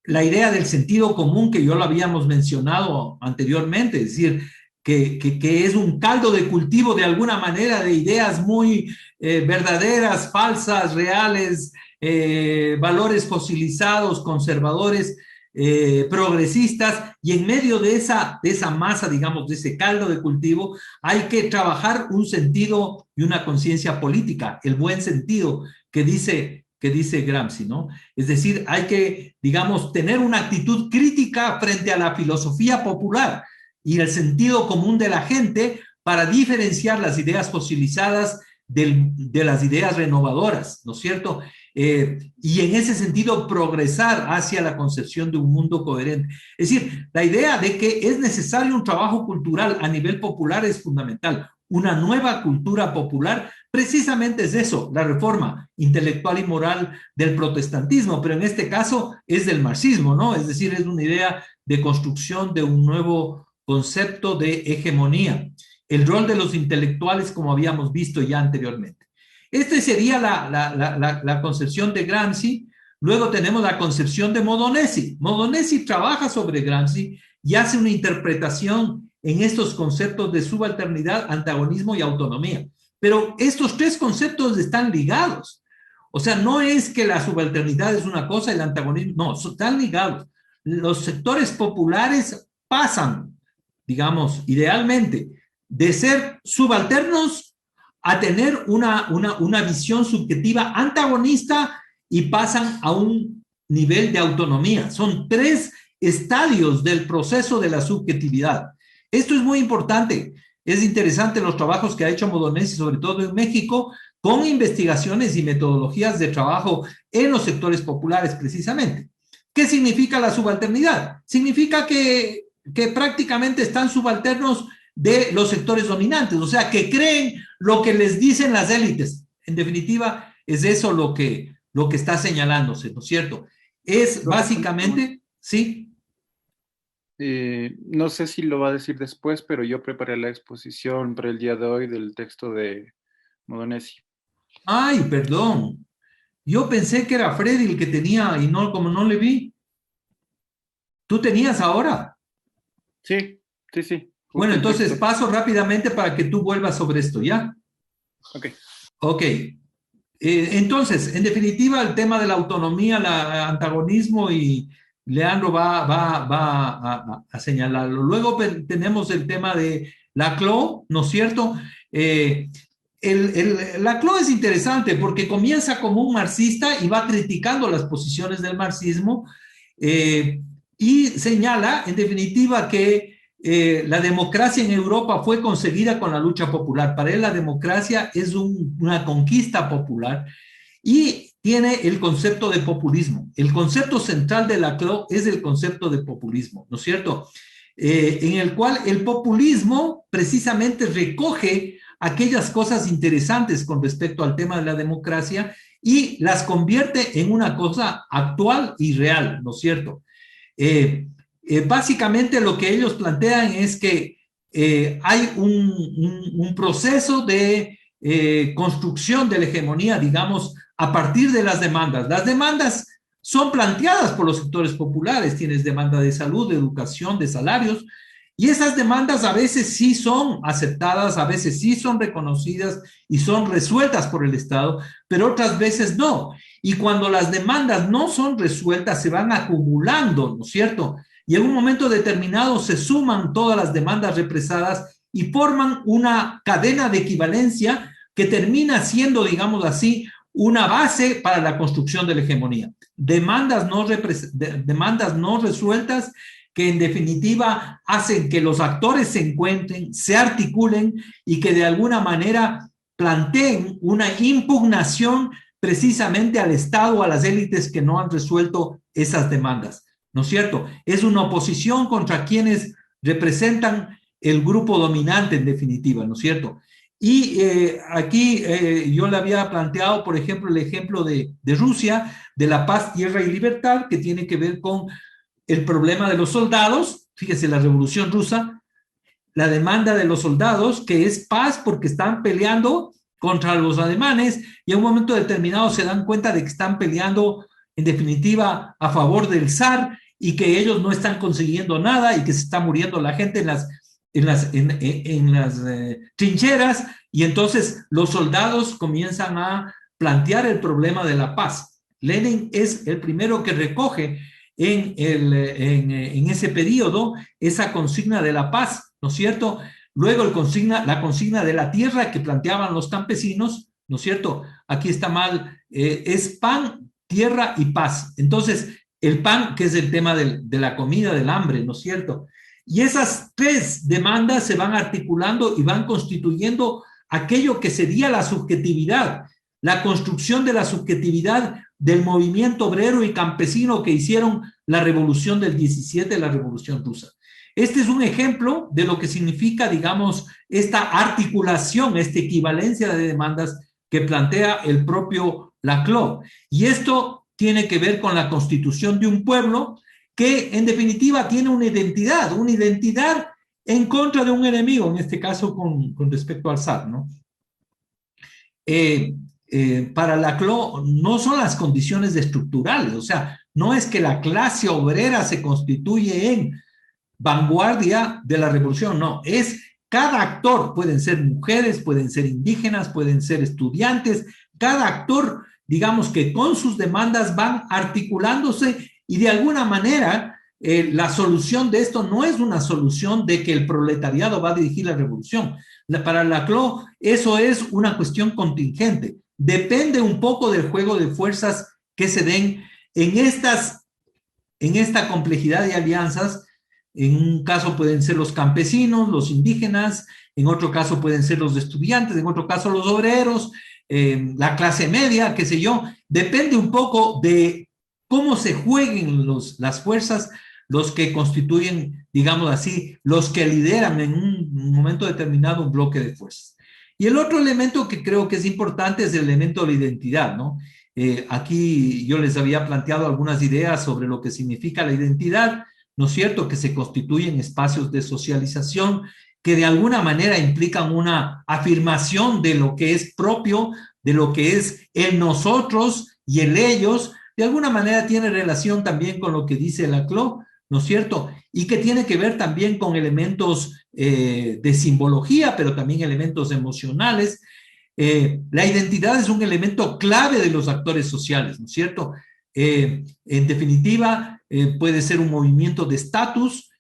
La idea del sentido común que yo lo habíamos mencionado anteriormente, es decir, que es un caldo de cultivo de alguna manera de ideas muy verdaderas, falsas, reales, valores fosilizados, conservadores, progresistas, y en medio de esa masa, digamos, de ese caldo de cultivo, hay que trabajar un sentido y una conciencia política, el buen sentido que dice Gramsci, ¿no? Es decir, hay que, digamos, tener una actitud crítica frente a la filosofía popular y el sentido común de la gente para diferenciar las ideas fosilizadas de las ideas renovadoras, ¿no es cierto? Y en ese sentido progresar hacia la concepción de un mundo coherente. Es decir, la idea de que es necesario un trabajo cultural a nivel popular es fundamental. Una nueva cultura popular precisamente es eso, la reforma intelectual y moral del protestantismo, pero en este caso es del marxismo, ¿no? Es decir, es una idea de construcción de un nuevo concepto de hegemonía. El rol de los intelectuales, como habíamos visto ya anteriormente. Esta sería la concepción de Gramsci. Luego tenemos la concepción de Modonesi. Modonesi trabaja sobre Gramsci y hace una interpretación en estos conceptos de subalternidad, antagonismo y autonomía. Pero estos tres conceptos están ligados. O sea, no es que la subalternidad es una cosa y el antagonismo, no, están ligados. Los sectores populares pasan, digamos, idealmente, de ser subalternos a tener una visión subjetiva antagonista y pasan a un nivel de autonomía. Son 3 estadios del proceso de la subjetividad. Esto es muy importante. Es interesante los trabajos que ha hecho Modonesi, sobre todo en México, con investigaciones y metodologías de trabajo en los sectores populares precisamente. ¿Qué significa la subalternidad? Significa que prácticamente están subalternos de los sectores dominantes, o sea, que creen lo que les dicen las élites. En definitiva, es eso lo que está señalándose, ¿no es cierto? Es básicamente, ¿sí? No sé si lo va a decir después, pero yo preparé la exposición para el día de hoy del texto de Modonesi. Ay, perdón. Yo pensé que era Freddy el que tenía y no, como no le vi. ¿Tú tenías ahora? Sí. Bueno, entonces paso rápidamente para que tú vuelvas sobre esto, ¿ya? Ok. Entonces, en definitiva, el tema de la autonomía, el antagonismo, y Leandro va a señalarlo. Luego tenemos el tema de Laclau, ¿no es cierto? Laclau es interesante porque comienza como un marxista y va criticando las posiciones del marxismo y señala, en definitiva, que la democracia en Europa fue conseguida con la lucha popular. Para él la democracia es una conquista popular y tiene el concepto de populismo. El concepto central de Laclau es el concepto de populismo, ¿no es cierto? En el cual el populismo precisamente recoge aquellas cosas interesantes con respecto al tema de la democracia y las convierte en una cosa actual y real, ¿no es cierto? Básicamente lo que ellos plantean es que hay un proceso de construcción de la hegemonía, digamos, a partir de las demandas. Las demandas son planteadas por los sectores populares. Tienes demanda de salud, de educación, de salarios, y esas demandas a veces sí son aceptadas, a veces sí son reconocidas y son resueltas por el Estado, pero otras veces no. Y cuando las demandas no son resueltas, se van acumulando, ¿no es cierto? Y en un momento determinado se suman todas las demandas represadas y forman una cadena de equivalencia que termina siendo, digamos así, una base para la construcción de la hegemonía. Demandas no resueltas que en definitiva hacen que los actores se encuentren, se articulen y que de alguna manera planteen una impugnación precisamente al Estado, a las élites que no han resuelto esas demandas, ¿no es cierto? Es una oposición contra quienes representan el grupo dominante en definitiva, ¿no es cierto? Y aquí yo le había planteado, por ejemplo, el ejemplo de Rusia, de la paz, tierra y libertad, que tiene que ver con el problema de los soldados. Fíjese, la Revolución Rusa, la demanda de los soldados, que es paz porque están peleando contra los alemanes y en un momento determinado se dan cuenta de que están peleando en definitiva a favor del zar y que ellos no están consiguiendo nada y que se está muriendo la gente en las trincheras, y entonces los soldados comienzan a plantear el problema de la paz. Lenin es el primero que recoge en ese periodo esa consigna de la paz, ¿no es cierto? Luego la consigna de la tierra que planteaban los campesinos, ¿no es cierto? Aquí está mal, es pan, tierra y paz. Entonces, el pan, que es el tema de la comida, del hambre, ¿no es cierto? Y esas 3 demandas se van articulando y van constituyendo aquello que sería la subjetividad, la construcción de la subjetividad del movimiento obrero y campesino que hicieron la revolución del 17, la revolución rusa. Este es un ejemplo de lo que significa, digamos, esta articulación, esta equivalencia de demandas que plantea el propio Laclau. Y esto tiene que ver con la constitución de un pueblo que en definitiva tiene una identidad en contra de un enemigo, en este caso con respecto al zar, ¿no? Para Laclau no son las condiciones estructurales, o sea, no es que la clase obrera se constituye en vanguardia de la revolución, no, es cada actor, pueden ser mujeres, pueden ser indígenas, pueden ser estudiantes, cada actor, digamos que con sus demandas van articulándose y de alguna manera la solución de esto no es una solución de que el proletariado va a dirigir la revolución. Para Laclau eso es una cuestión contingente. Depende un poco del juego de fuerzas que se den En esta complejidad de alianzas, en un caso pueden ser los campesinos, los indígenas, en otro caso pueden ser los estudiantes, en otro caso los obreros, la clase media, qué sé yo. Depende un poco de cómo se jueguen las fuerzas, los que constituyen, digamos así, los que lideran en un momento determinado un bloque de fuerzas. Y el otro elemento que creo que es importante es el elemento de la identidad, ¿no? Aquí yo les había planteado algunas ideas sobre lo que significa la identidad, ¿no es cierto? Que se constituyen espacios de socialización que de alguna manera implican una afirmación de lo que es propio, de lo que es el nosotros y el ellos, de alguna manera tiene relación también con lo que dice Laclau, ¿no es cierto? Y que tiene que ver también con elementos de simbología, pero también elementos emocionales. La identidad es un elemento clave de los actores sociales, ¿no es cierto? En definitiva, puede ser un movimiento de estatus,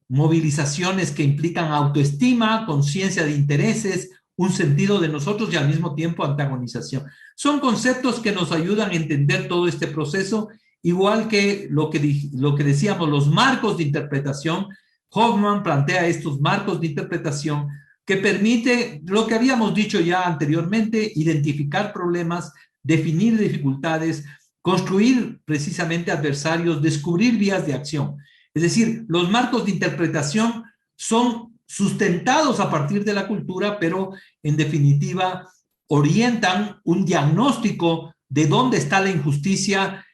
movilizaciones que implican autoestima, conciencia de intereses, un sentido de nosotros y al mismo tiempo antagonización. Son conceptos que nos ayudan a entender todo este proceso, igual que lo que decíamos, los marcos de interpretación. Hoffman plantea estos marcos de interpretación que permite, lo que habíamos dicho ya anteriormente, identificar problemas, definir dificultades, construir precisamente adversarios, descubrir vías de acción. Es decir, los marcos de interpretación son sustentados a partir de la cultura, pero en definitiva orientan un diagnóstico de dónde está la injusticia,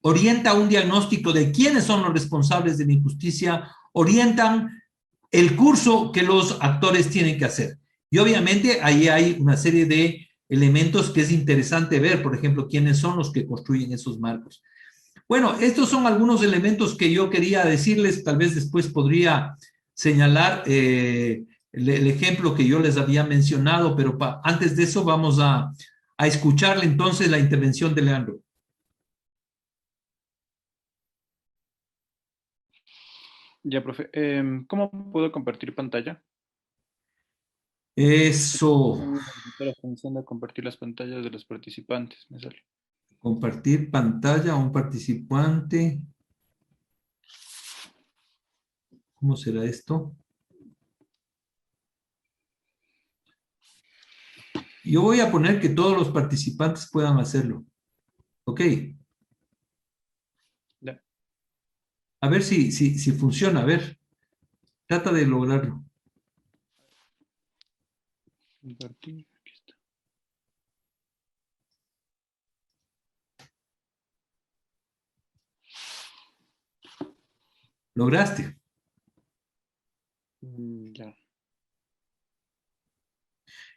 orienta un diagnóstico de quiénes son los responsables de la injusticia, orientan el curso que los actores tienen que hacer. Y obviamente ahí hay una serie de elementos que es interesante ver, por ejemplo, quiénes son los que construyen esos marcos. Bueno, estos son algunos elementos que yo quería decirles, tal vez después podría señalar el ejemplo que yo les había mencionado, pero antes de eso vamos a escucharle entonces la intervención de Leandro. Ya, profe. ¿Cómo puedo compartir pantalla? Eso. La función de compartir las pantallas de los participantes, me sale. Compartir pantalla a un participante. ¿Cómo será esto? Yo voy a poner que todos los participantes puedan hacerlo. ¿Ok? Ya. A ver si funciona. A ver. Trata de lograrlo. Compartir. Aquí está. ¿Lograste? Ya.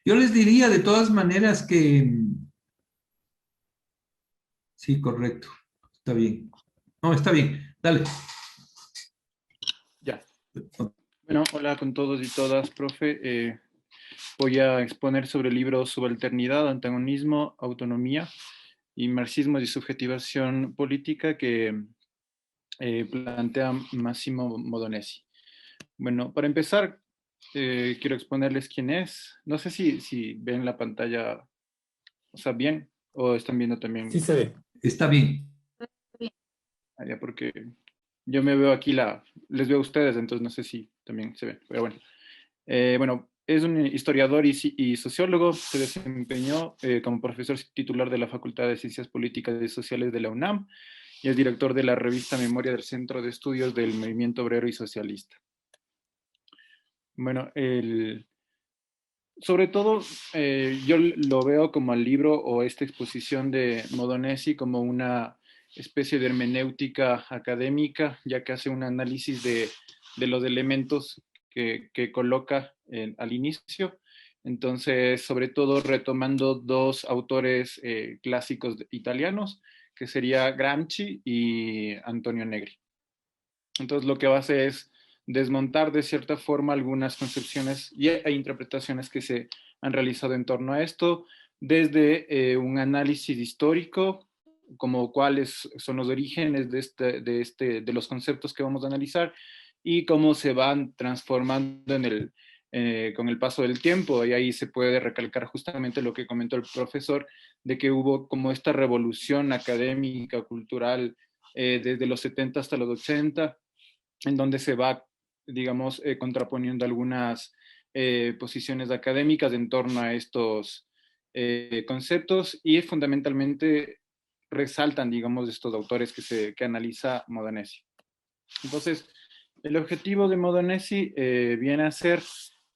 Yo les diría de todas maneras que... Sí, correcto. Está bien. No, está bien. Dale. Ya. Bueno, hola con todos y todas, profe. Voy a exponer sobre el libro Subalternidad, Antagonismo, Autonomía y Marxismo y Subjetivación Política que plantea Massimo Modonesi. Bueno, para empezar, quiero exponerles quién es. No sé si ven la pantalla, o sea, bien, o están viendo también. Sí se ve. Está bien. Ya, porque yo me veo aquí, les veo a ustedes, entonces no sé si también se ve, pero bueno. Bueno, es un historiador y sociólogo, se desempeñó como profesor titular de la Facultad de Ciencias Políticas y Sociales de la UNAM y es director de la revista Memoria del Centro de Estudios del Movimiento Obrero y Socialista. Bueno, sobre todo yo lo veo como el libro o esta exposición de Modonesi como una especie de hermenéutica académica, ya que hace un análisis de los elementos que coloca al inicio. Entonces, sobre todo retomando dos autores clásicos italianos, que sería Gramsci y Antonio Negri. Entonces, lo que hace es desmontar de cierta forma algunas concepciones e interpretaciones que se han realizado en torno a esto, desde un análisis histórico, como cuáles son los orígenes de los conceptos que vamos a analizar y cómo se van transformando con el paso del tiempo, y ahí se puede recalcar justamente lo que comentó el profesor, de que hubo como esta revolución académica, cultural, desde los 70 hasta los 80, en donde se va, digamos, contraponiendo algunas posiciones académicas en torno a estos conceptos, y fundamentalmente resaltan, digamos, estos autores que analiza Modanesi. Entonces, el objetivo de Modanesi viene a ser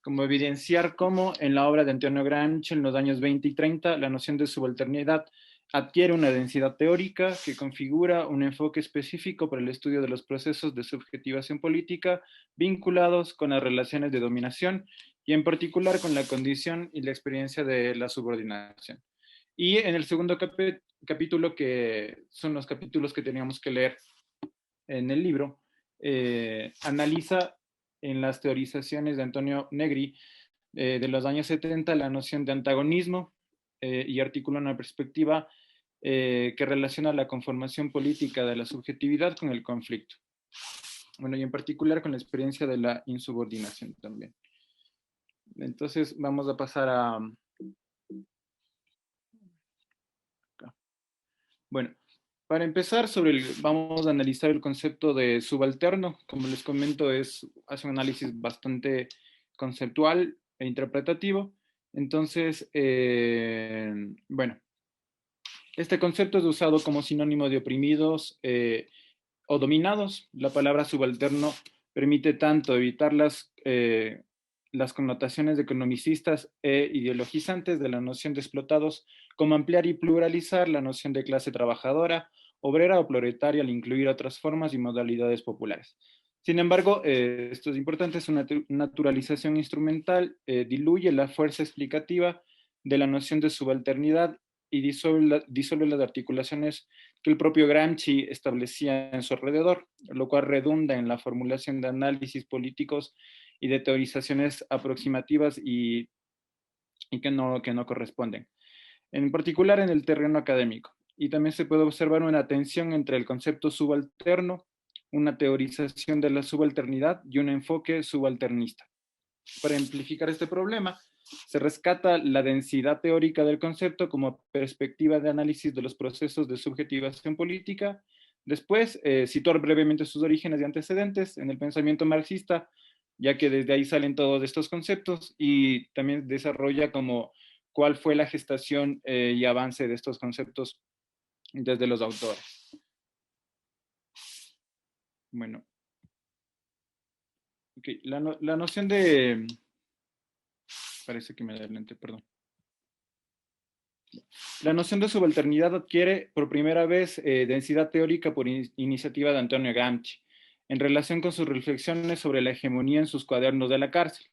como evidenciar cómo en la obra de Antonio Gramsci en los años 20 y 30 la noción de subalternidad adquiere una densidad teórica que configura un enfoque específico para el estudio de los procesos de subjetivación política vinculados con las relaciones de dominación y en particular con la condición y la experiencia de la subordinación. Y en el segundo capítulo, que son los capítulos que teníamos que leer en el libro, analiza en las teorizaciones de Antonio Negri de los años 70 la noción de antagonismo y articula una perspectiva que relaciona la conformación política de la subjetividad con el conflicto. Bueno, y en particular con la experiencia de la insubordinación también. Entonces vamos a pasar a... Bueno, para empezar, vamos a analizar el concepto de subalterno. Como les comento, hace un análisis bastante conceptual e interpretativo. Entonces, bueno, este concepto es usado como sinónimo de oprimidos o dominados. La palabra subalterno permite tanto evitar las connotaciones economicistas e ideologizantes de la noción de explotados, como ampliar y pluralizar la noción de clase trabajadora, obrera o proletaria al incluir otras formas y modalidades populares. Sin embargo, esto es importante, es una naturalización instrumental, diluye la fuerza explicativa de la noción de subalternidad y disuelve las articulaciones que el propio Gramsci establecía en su alrededor, lo cual redunda en la formulación de análisis políticos y de teorizaciones aproximativas y que no corresponden, en particular en el terreno académico. Y también se puede observar una tensión entre el concepto subalterno, una teorización de la subalternidad y un enfoque subalternista. Para amplificar este problema, se rescata la densidad teórica del concepto como perspectiva de análisis de los procesos de subjetivación política. Después, situar brevemente sus orígenes y antecedentes en el pensamiento marxista, ya que desde ahí salen todos estos conceptos, y también desarrolla como cuál fue la gestación y avance de estos conceptos desde los autores. Bueno. Okay. La noción de... Parece que me adelanté, perdón. La noción de subalternidad adquiere por primera vez densidad teórica por iniciativa de Antonio Gramsci, en relación con sus reflexiones sobre la hegemonía en sus cuadernos de la cárcel,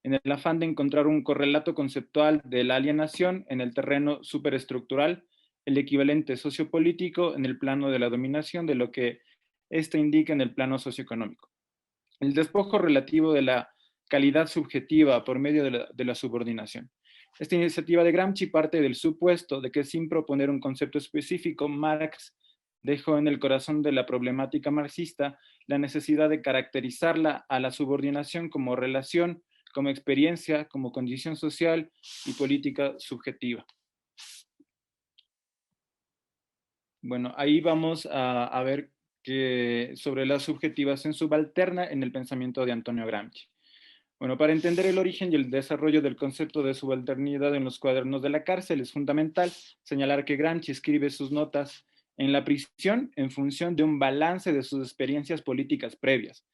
en el afán de encontrar un correlato conceptual de la alienación en el terreno superestructural, el equivalente sociopolítico en el plano de la dominación de lo que éste indica en el plano socioeconómico. El despojo relativo de la calidad subjetiva por medio de la subordinación. Esta iniciativa de Gramsci parte del supuesto de que sin proponer un concepto específico, Marx dejó en el corazón de la problemática marxista la necesidad de caracterizarla a la subordinación como relación, como experiencia, como condición social y política subjetiva. Bueno, ahí vamos a ver sobre la subjetivación subalterna en el pensamiento de Antonio Gramsci. Bueno, para entender el origen y el desarrollo del concepto de subalternidad en los cuadernos de la cárcel es fundamental señalar que Gramsci escribe sus notas en la prisión en función de un balance de sus experiencias políticas previas,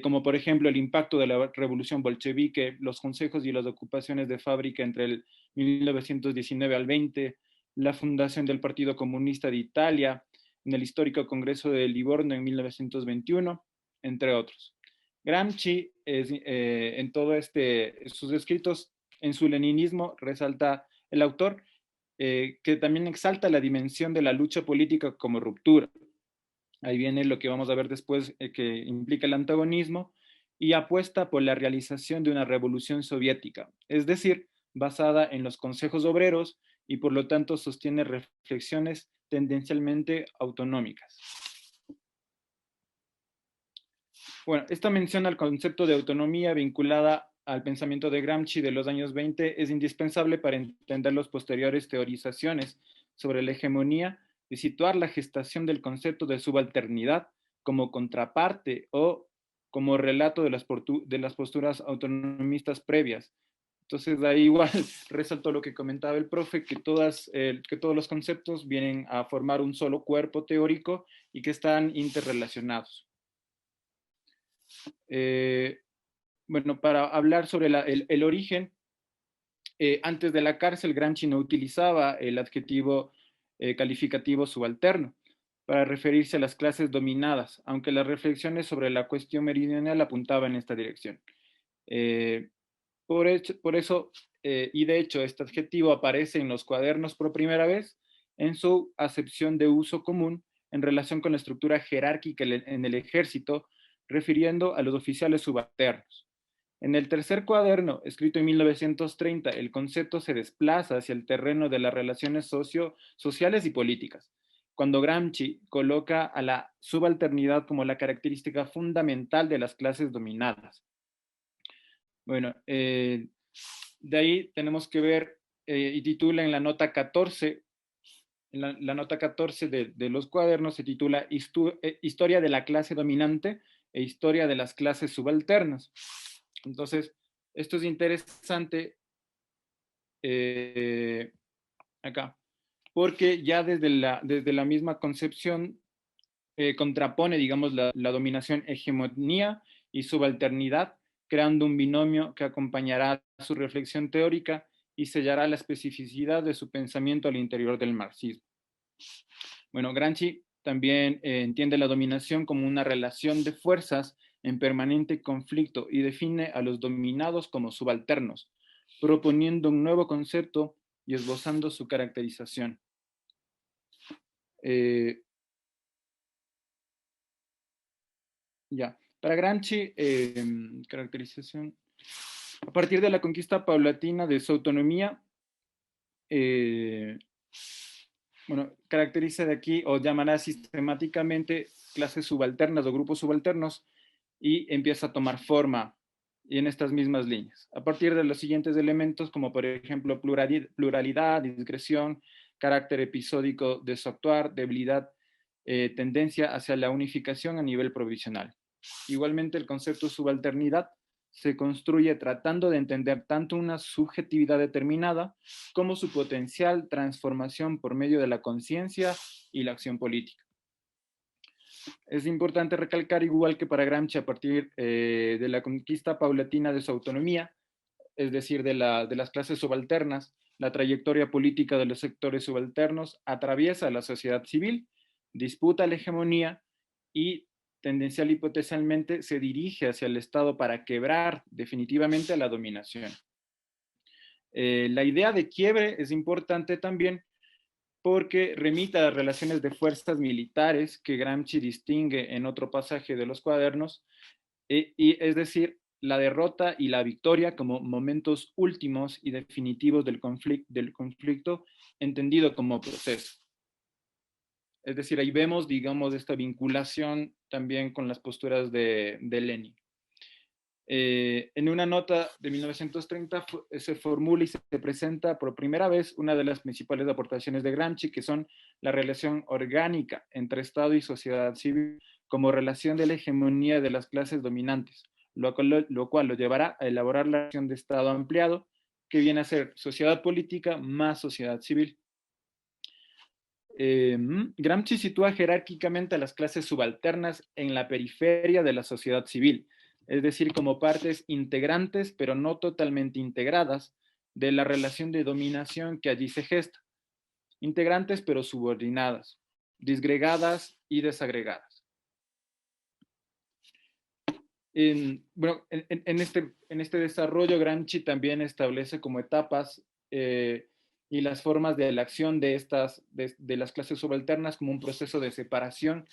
como por ejemplo el impacto de la revolución bolchevique, los consejos y las ocupaciones de fábrica entre el 1919 al 20, la fundación del Partido Comunista de Italia, en el histórico Congreso de Livorno en 1921, entre otros. Gramsci, en todos sus escritos, en su leninismo, resalta el autor, que también exalta la dimensión de la lucha política como ruptura. Ahí viene lo que vamos a ver después, que implica el antagonismo, y apuesta por la realización de una revolución soviética, es decir, basada en los consejos obreros, y por lo tanto sostiene reflexiones tendencialmente autonómicas. Bueno, esta mención al concepto de autonomía vinculada al pensamiento de Gramsci de los años 20 es indispensable para entender las posteriores teorizaciones sobre la hegemonía y situar la gestación del concepto de subalternidad como contraparte o como relato de las posturas autonomistas previas. Entonces, ahí igual resaltó lo que comentaba el profe, que todos los conceptos vienen a formar un solo cuerpo teórico y que están interrelacionados. Bueno, para hablar sobre el origen, antes de la cárcel, Gramsci no utilizaba el adjetivo calificativo subalterno para referirse a las clases dominadas, aunque las reflexiones sobre la cuestión meridional apuntaban en esta dirección. Por eso, y de hecho, este adjetivo aparece en los cuadernos por primera vez en su acepción de uso común en relación con la estructura jerárquica en el ejército, refiriendo a los oficiales subalternos. En el tercer cuaderno, escrito en 1930, el concepto se desplaza hacia el terreno de las relaciones sociales y políticas, cuando Gramsci coloca a la subalternidad como la característica fundamental de las clases dominadas. Bueno, de ahí tenemos que ver y titula en la nota 14, la nota 14 de los cuadernos se titula Historia de la clase dominante e Historia de las clases subalternas. Entonces, esto es interesante acá, porque ya desde la misma concepción contrapone, digamos, la dominación, hegemonía y subalternidad, creando un binomio que acompañará su reflexión teórica y sellará la especificidad de su pensamiento al interior del marxismo. Bueno, Gramsci también entiende la dominación como una relación de fuerzas en permanente conflicto y define a los dominados como subalternos, proponiendo un nuevo concepto y esbozando su caracterización. Ya, para Gramsci, caracterización, a partir de la conquista paulatina de su autonomía, bueno, caracteriza de aquí o llamará sistemáticamente clases subalternas o grupos subalternos y empieza a tomar forma y en estas mismas líneas. A partir de los siguientes elementos, como por ejemplo pluralidad, discreción, carácter episódico de su actuar, debilidad, tendencia hacia la unificación a nivel provisional. Igualmente, el concepto de subalternidad se construye tratando de entender tanto una subjetividad determinada como su potencial transformación por medio de la conciencia y la acción política. Es importante recalcar, igual que para Gramsci, a partir de la conquista paulatina de su autonomía, es decir, de las clases subalternas, la trayectoria política de los sectores subalternos atraviesa la sociedad civil, disputa la hegemonía y tendencial y potencialmente se dirige hacia el Estado para quebrar definitivamente a la dominación. La idea de quiebre es importante también porque remite a las relaciones de fuerzas militares que Gramsci distingue en otro pasaje de los cuadernos, y es decir, la derrota y la victoria como momentos últimos y definitivos del conflicto entendido como proceso. Es decir, ahí vemos, digamos, esta vinculación también con las posturas de Lenin. En una nota de 1930 se formula y se presenta por primera vez una de las principales aportaciones de Gramsci, que son la relación orgánica entre Estado y sociedad civil como relación de la hegemonía de las clases dominantes, lo cual lo llevará a elaborar la relación de Estado ampliado, que viene a ser sociedad política más sociedad civil. Gramsci sitúa jerárquicamente a las clases subalternas en la periferia de la sociedad civil, es decir, como partes integrantes, pero no totalmente integradas, de la relación de dominación que allí se gesta. Integrantes, pero subordinadas, disgregadas y desagregadas. En este desarrollo, Gramsci también establece como etapas y las formas de la acción de las clases subalternas como un proceso de separación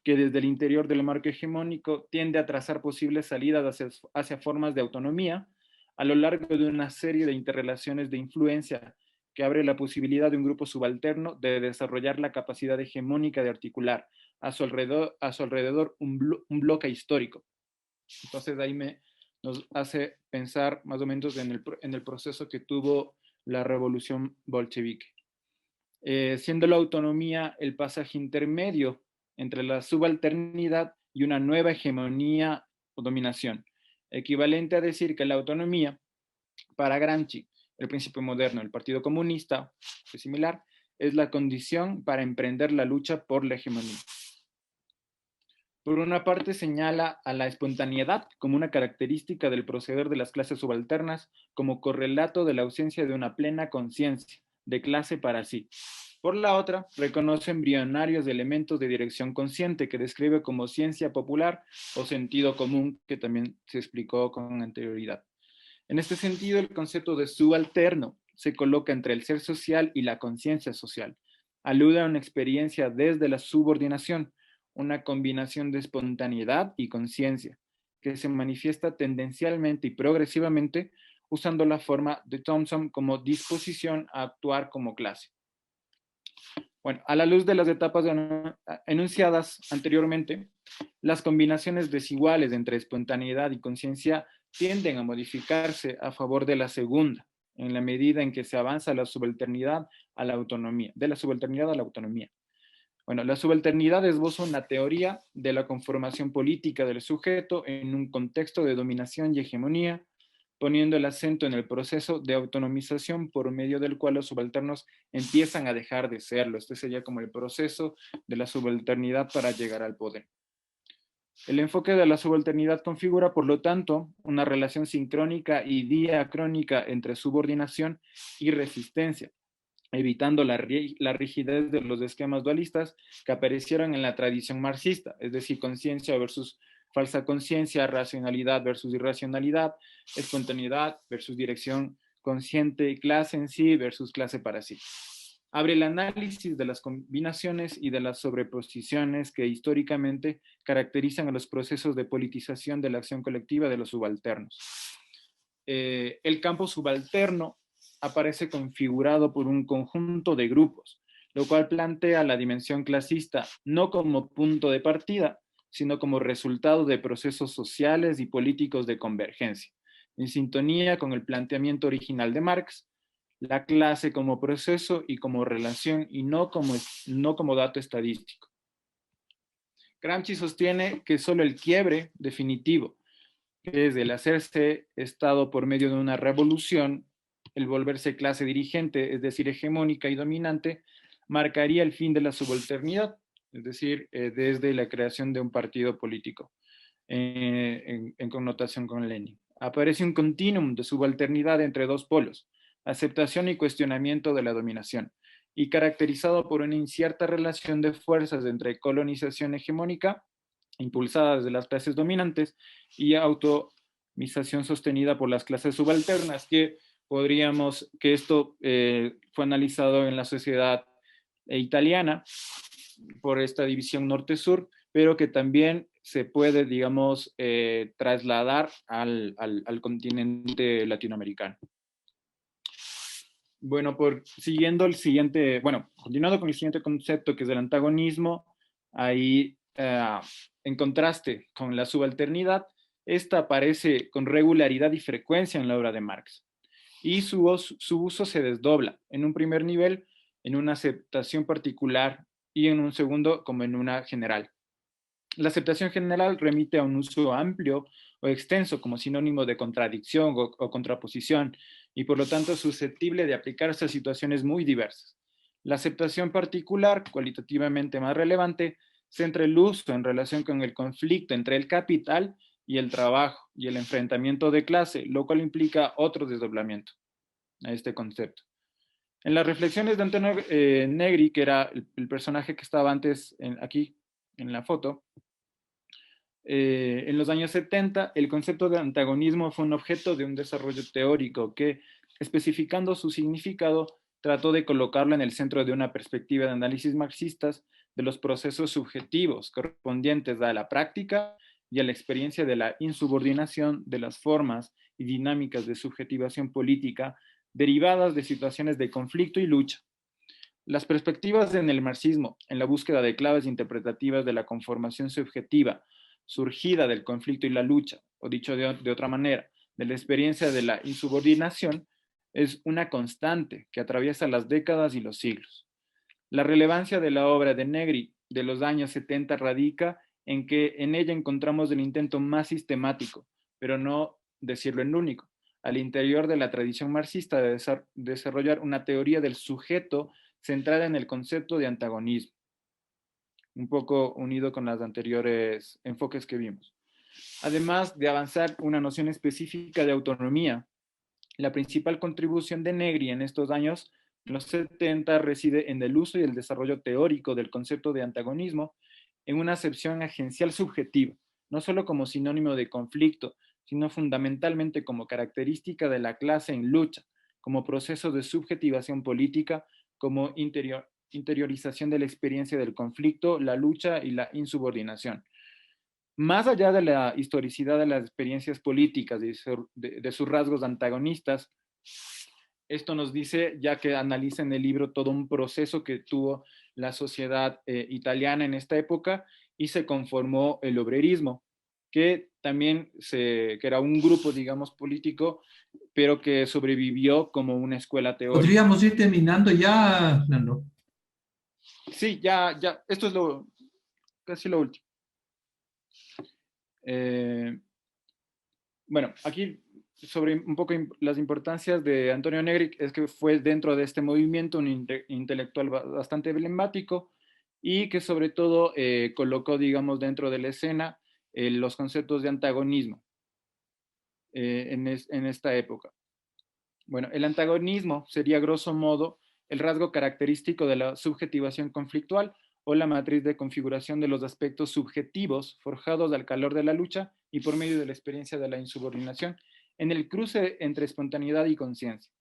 que desde el interior del marco hegemónico tiende a trazar posibles salidas hacia formas de autonomía a lo largo de una serie de interrelaciones de influencia que abre la posibilidad de un grupo subalterno de desarrollar la capacidad hegemónica de articular a su alrededor un bloque histórico. Entonces ahí me nos hace pensar más o menos en el proceso que tuvo la revolución bolchevique, siendo la autonomía el pasaje intermedio entre la subalternidad y una nueva hegemonía o dominación, equivalente a decir que la autonomía, para Gramsci, el principio moderno del Partido Comunista, es similar, es la condición para emprender la lucha por la hegemonía. Por una parte, señala a la espontaneidad como una característica del proceder de las clases subalternas, como correlato de la ausencia de una plena conciencia de clase para sí. Por la otra, reconoce embrionarios elementos de dirección consciente que describe como ciencia popular o sentido común, que también se explicó con anterioridad. En este sentido, el concepto de subalterno se coloca entre el ser social y la conciencia social. Alude a una experiencia desde la subordinación, una combinación de espontaneidad y conciencia, que se manifiesta tendencialmente y progresivamente usando la forma de Thompson como disposición a actuar como clase. Bueno, a la luz de las etapas enunciadas anteriormente, las combinaciones desiguales entre espontaneidad y conciencia tienden a modificarse a favor de la segunda, en la medida en que se avanza la subalternidad a la autonomía, de la subalternidad a la autonomía. Bueno, la subalternidad esboza una teoría de la conformación política del sujeto en un contexto de dominación y hegemonía, poniendo el acento en el proceso de autonomización por medio del cual los subalternos empiezan a dejar de serlo. Este sería como el proceso de la subalternidad para llegar al poder. El enfoque de la subalternidad configura, por lo tanto, una relación sincrónica y diacrónica entre subordinación y resistencia, evitando la rigidez de los esquemas dualistas que aparecieron en la tradición marxista, es decir, conciencia versus falsa conciencia, racionalidad versus irracionalidad, espontaneidad versus dirección consciente, clase en sí versus clase para sí. Abre el análisis de las combinaciones y de las sobreposiciones que históricamente caracterizan a los procesos de politización de la acción colectiva de los subalternos. El campo subalterno aparece configurado por un conjunto de grupos, lo cual plantea la dimensión clasista no como punto de partida, sino como resultado de procesos sociales y políticos de convergencia, en sintonía con el planteamiento original de Marx, la clase como proceso y como relación y no como dato estadístico. Gramsci sostiene que solo el quiebre definitivo, que es el hacerse Estado por medio de una revolución, el volverse clase dirigente, es decir, hegemónica y dominante, marcaría el fin de la subalternidad, es decir, desde la creación de un partido político, en connotación con Lenin. Aparece un continuum de subalternidad entre dos polos, aceptación y cuestionamiento de la dominación, y caracterizado por una incierta relación de fuerzas entre colonización hegemónica, impulsada desde las clases dominantes, y automización sostenida por las clases subalternas, que esto fue analizado en la sociedad italiana por esta división norte-sur, pero que también se puede, digamos, trasladar al continente latinoamericano. Bueno, continuando con el siguiente concepto, que es el antagonismo, ahí, en contraste con la subalternidad, esta aparece con regularidad y frecuencia en la obra de Marx, y su uso se desdobla, en un primer nivel, en una aceptación particular, y en un segundo, como en una general. La aceptación general remite a un uso amplio o extenso como sinónimo de contradicción o contraposición, y por lo tanto susceptible de aplicarse a situaciones muy diversas. La aceptación particular, cualitativamente más relevante, centra el uso en relación con el conflicto entre el capital y el trabajo y el enfrentamiento de clase, lo cual implica otro desdoblamiento a este concepto. En las reflexiones de Antonio Negri, que era el personaje que estaba antes aquí en la foto, en los años 70, el concepto de antagonismo fue un objeto de un desarrollo teórico que, especificando su significado, trató de colocarlo en el centro de una perspectiva de análisis marxistas de los procesos subjetivos correspondientes a la práctica y a la experiencia de la insubordinación de las formas y dinámicas de subjetivación política derivadas de situaciones de conflicto y lucha. Las perspectivas en el marxismo, en la búsqueda de claves interpretativas de la conformación subjetiva surgida del conflicto y la lucha, o dicho de otra manera, de la experiencia de la insubordinación, es una constante que atraviesa las décadas y los siglos. La relevancia de la obra de Negri de los años 70 radica en que en ella encontramos el intento más sistemático, pero no decirlo el único, al interior de la tradición marxista de desarrollar una teoría del sujeto centrada en el concepto de antagonismo, un poco unido con los anteriores enfoques que vimos. Además de avanzar una noción específica de autonomía, la principal contribución de Negri en estos años, en los 70, reside en el uso y el desarrollo teórico del concepto de antagonismo en una acepción agencial subjetiva, no solo como sinónimo de conflicto, sino fundamentalmente como característica de la clase en lucha, como proceso de subjetivación política, como interiorización de la experiencia del conflicto, la lucha y la insubordinación. Más allá de la historicidad de las experiencias políticas y de sus rasgos antagonistas, esto nos dice, ya que analiza en el libro todo un proceso que tuvo la sociedad italiana en esta época y se conformó el obrerismo, que también que era un grupo, digamos, político, pero que sobrevivió como una escuela teórica. Podríamos ir terminando ya, Nando. Sí, ya, esto es casi lo último. Bueno, aquí sobre un poco las importancias de Antonio Negri es que fue dentro de este movimiento un intelectual bastante emblemático y que sobre todo colocó, digamos, dentro de la escena los conceptos de antagonismo en esta época. Bueno, el antagonismo sería grosso modo el rasgo característico de la subjetivación conflictual o la matriz de configuración de los aspectos subjetivos forjados al calor de la lucha y por medio de la experiencia de la insubordinación en el cruce entre espontaneidad y conciencia.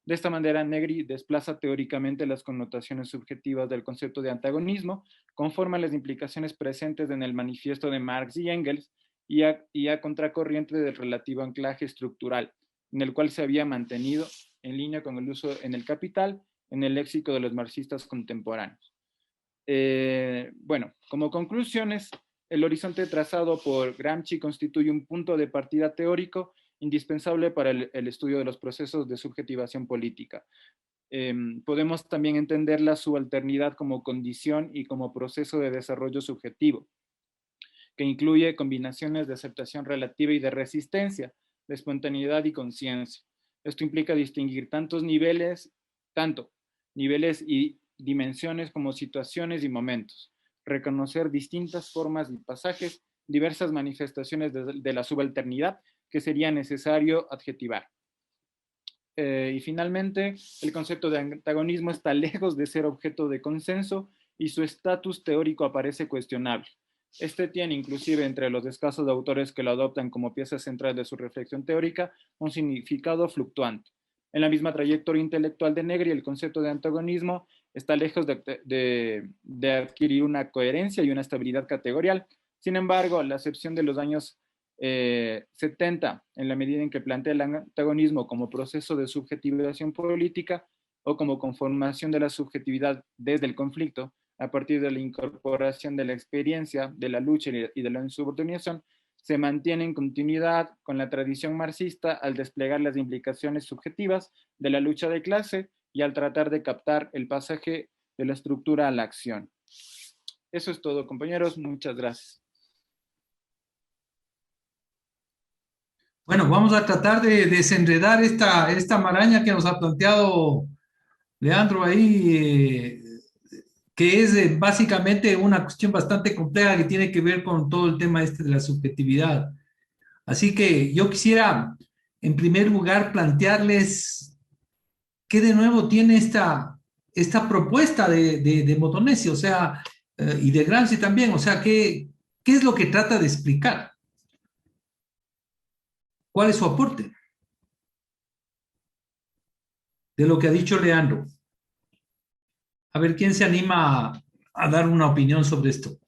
De esta manera, Negri desplaza teóricamente las connotaciones subjetivas del concepto de antagonismo conforme a las implicaciones presentes en el manifiesto de Marx y Engels y a contracorriente del relativo anclaje estructural, en el cual se había mantenido en línea con el uso en el capital en el léxico de los marxistas contemporáneos. Bueno, como conclusiones, el horizonte trazado por Gramsci constituye un punto de partida teórico indispensable para el estudio de los procesos de subjetivación política. Podemos también entender la subalternidad como condición y como proceso de desarrollo subjetivo, que incluye combinaciones de aceptación relativa y de resistencia, de espontaneidad y conciencia. Esto implica distinguir tanto niveles y dimensiones como situaciones y momentos, reconocer distintas formas y pasajes, diversas manifestaciones de la subalternidad que sería necesario adjetivar. Y finalmente, el concepto de antagonismo está lejos de ser objeto de consenso y su estatus teórico aparece cuestionable. Este tiene, inclusive entre los escasos autores que lo adoptan como pieza central de su reflexión teórica, un significado fluctuante. En la misma trayectoria intelectual de Negri, el concepto de antagonismo está lejos de adquirir una coherencia y una estabilidad categorial. Sin embargo, la acepción de los años 70, en la medida en que plantea el antagonismo como proceso de subjetivización política o como conformación de la subjetividad desde el conflicto, a partir de la incorporación de la experiencia, de la lucha y de la insubordinación, se mantiene en continuidad con la tradición marxista al desplegar las implicaciones subjetivas de la lucha de clase y al tratar de captar el pasaje de la estructura a la acción. Eso es todo, compañeros. Muchas gracias. Bueno, vamos a tratar de desenredar esta maraña que nos ha planteado Leandro ahí, que es básicamente una cuestión bastante compleja que tiene que ver con todo el tema este de la subjetividad. Así que yo quisiera, en primer lugar, plantearles qué de nuevo tiene esta propuesta de Motonesi, o sea, y de Gramsci también, o sea, qué es lo que trata de explicar. ¿Cuál es su aporte? De lo que ha dicho Leandro. A ver, ¿quién se anima a dar una opinión sobre esto?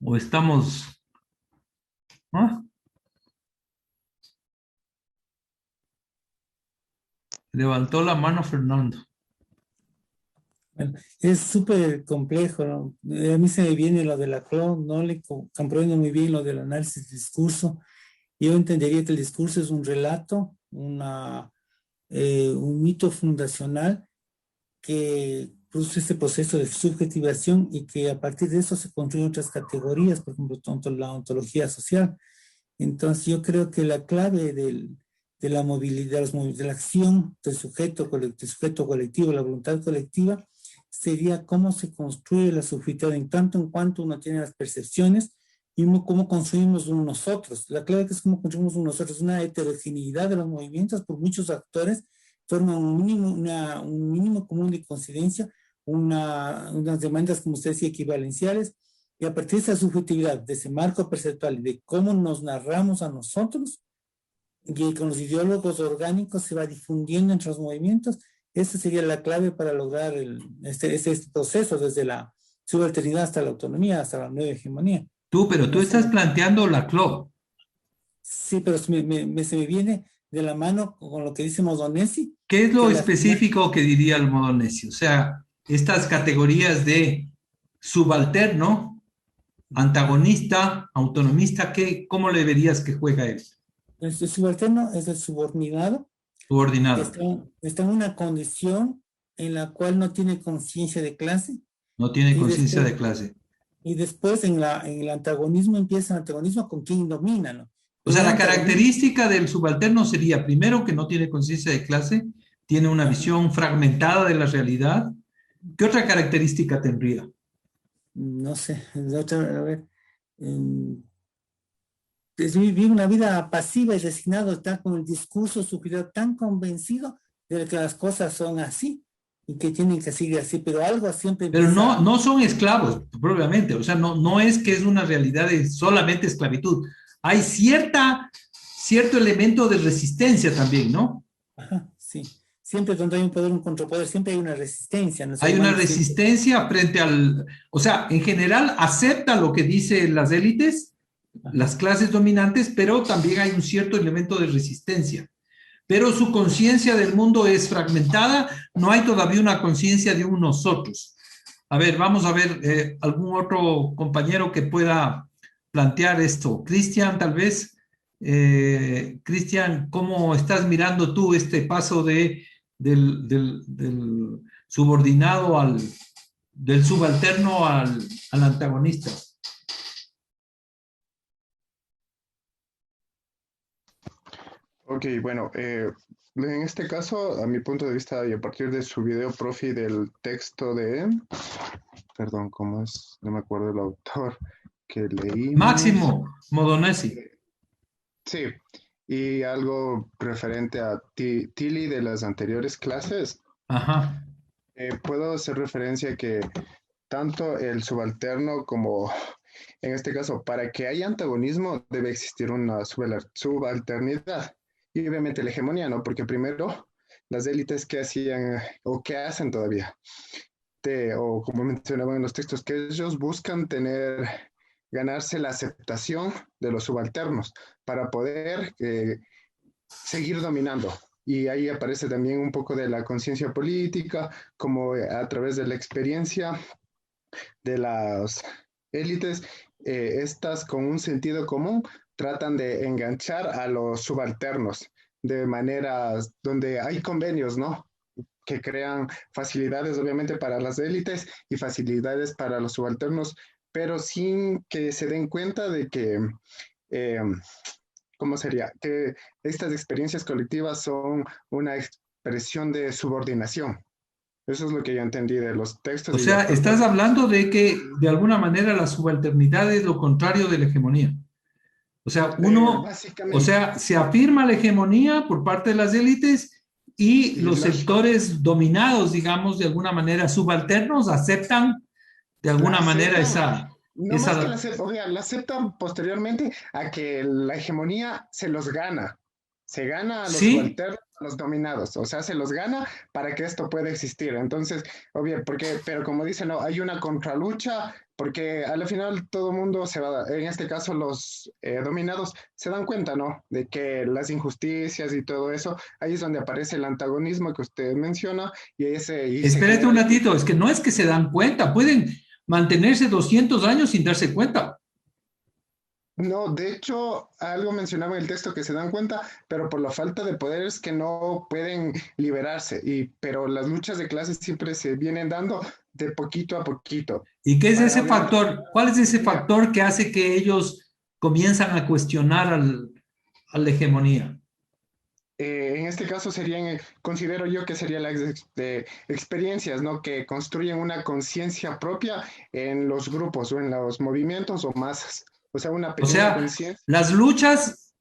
¿O estamos... ¿ah? Levantó la mano Fernando. Bueno, es súper complejo, ¿no? A mí se me viene lo de la CLO, no le comprendo muy bien lo del análisis del discurso. Yo entendería que el discurso es un relato, un mito fundacional que produce este proceso de subjetivación y que a partir de eso se construyen otras categorías, por ejemplo, la ontología social. Entonces yo creo que la clave de la movilidad, de la acción del sujeto colectivo, la voluntad colectiva, sería cómo se construye la subjetividad en tanto en cuanto uno tiene las percepciones y cómo construimos un nosotros. La clave que es cómo construimos un nosotros, una heterogeneidad de los movimientos por muchos actores, forman un mínimo común de coincidencia, unas demandas, como usted decía, equivalenciales, y a partir de esa subjetividad, de ese marco perceptual, de cómo nos narramos a nosotros, y con los ideólogos orgánicos se va difundiendo entre los movimientos. Esa sería la clave para lograr este proceso, desde la subalternidad hasta la autonomía, hasta la nueva hegemonía. Pero tú estás planteando la CLO. Sí, pero se me viene de la mano con lo que dice Modonesi. ¿Qué es lo específico que diría el Modonesi? O sea, estas categorías de subalterno, antagonista, autonomista, ¿cómo le verías que juega él? El subalterno es el subordinado. Subordinado. Está en una condición en la cual no tiene conciencia de clase. No tiene conciencia de clase. Y después en el antagonismo empieza el antagonismo con quien domina, ¿no? O sea, la característica del subalterno sería, primero, que no tiene conciencia de clase, tiene una visión fragmentada de la realidad. ¿Qué otra característica tendría? No sé, a ver, vivir una vida pasiva y resignado, está con el discurso superior tan convencido de que las cosas son así y que tienen que seguir así, pero algo siempre empieza... Pero no son esclavos, propiamente, o sea, no es que es una realidad de solamente esclavitud. Hay cierto elemento de resistencia también, ¿no? Ajá, sí. Siempre donde hay un poder, un contrapoder, siempre hay una resistencia. ¿No? Hay una resistencia frente al... O sea, en general acepta lo que dicen las élites, las clases dominantes, pero también hay un cierto elemento de resistencia. Pero su conciencia del mundo es fragmentada, no hay todavía una conciencia de un nosotros. A ver, vamos a ver algún otro compañero que pueda plantear esto. Cristian, tal vez. Cristian, ¿cómo estás mirando tú este paso del subordinado del subalterno al antagonista? Ok, bueno, en este caso, a mi punto de vista y a partir de su video profi del texto de, perdón, ¿cómo es? No me acuerdo el autor que leí. Máximo Modonesi. Sí, y algo referente a Tilly de las anteriores clases. Ajá. Puedo hacer referencia a que tanto el subalterno como, en este caso, para que haya antagonismo debe existir una subalternidad. Y obviamente la hegemonía, ¿no? Porque primero las élites que hacían o que hacen todavía, o como mencionaban en los textos, que ellos buscan ganarse la aceptación de los subalternos para poder seguir dominando. Y ahí aparece también un poco de la conciencia política, como a través de la experiencia de las élites, estas con un sentido común tratan de enganchar a los subalternos de maneras donde hay convenios, ¿no? Que crean facilidades obviamente para las élites y facilidades para los subalternos, pero sin que se den cuenta de que, ¿cómo sería? Que estas experiencias colectivas son una expresión de subordinación. Eso es lo que yo entendí de los textos. O sea, estás hablando de que de alguna manera la subalternidad es lo contrario de la hegemonía. O sea, se afirma la hegemonía por parte de las élites y los sectores dominados, digamos, de alguna manera subalternos, aceptan de alguna manera esa... No más que la aceptan posteriormente a que la hegemonía se los gana. Se gana a los subalternos, a los dominados. O sea, se los gana para que esto pueda existir. Entonces, obvio, pero como dicen, no, hay una contralucha porque al final todo el mundo se va, en este caso los dominados, se dan cuenta, ¿no? De que las injusticias y todo eso, ahí es donde aparece el antagonismo que usted menciona y se Espérate un genera. ratito, es que no es que se dan cuenta, pueden mantenerse 200 años sin darse cuenta. No, de hecho, algo mencionaba en el texto que se dan cuenta, pero por la falta de poderes que no pueden liberarse, pero las luchas de clases siempre se vienen dando de poquito a poquito. ¿Y qué es Para, ese obviamente, factor? ¿Cuál es ese mira, factor que hace que ellos comienzan a cuestionar a la hegemonía? en este caso serían, considero yo que serían las experiencias, ¿no? Que construyen una conciencia propia en los grupos o en los movimientos o masas. O sea, una O pequeña sea, conciencia. las luchas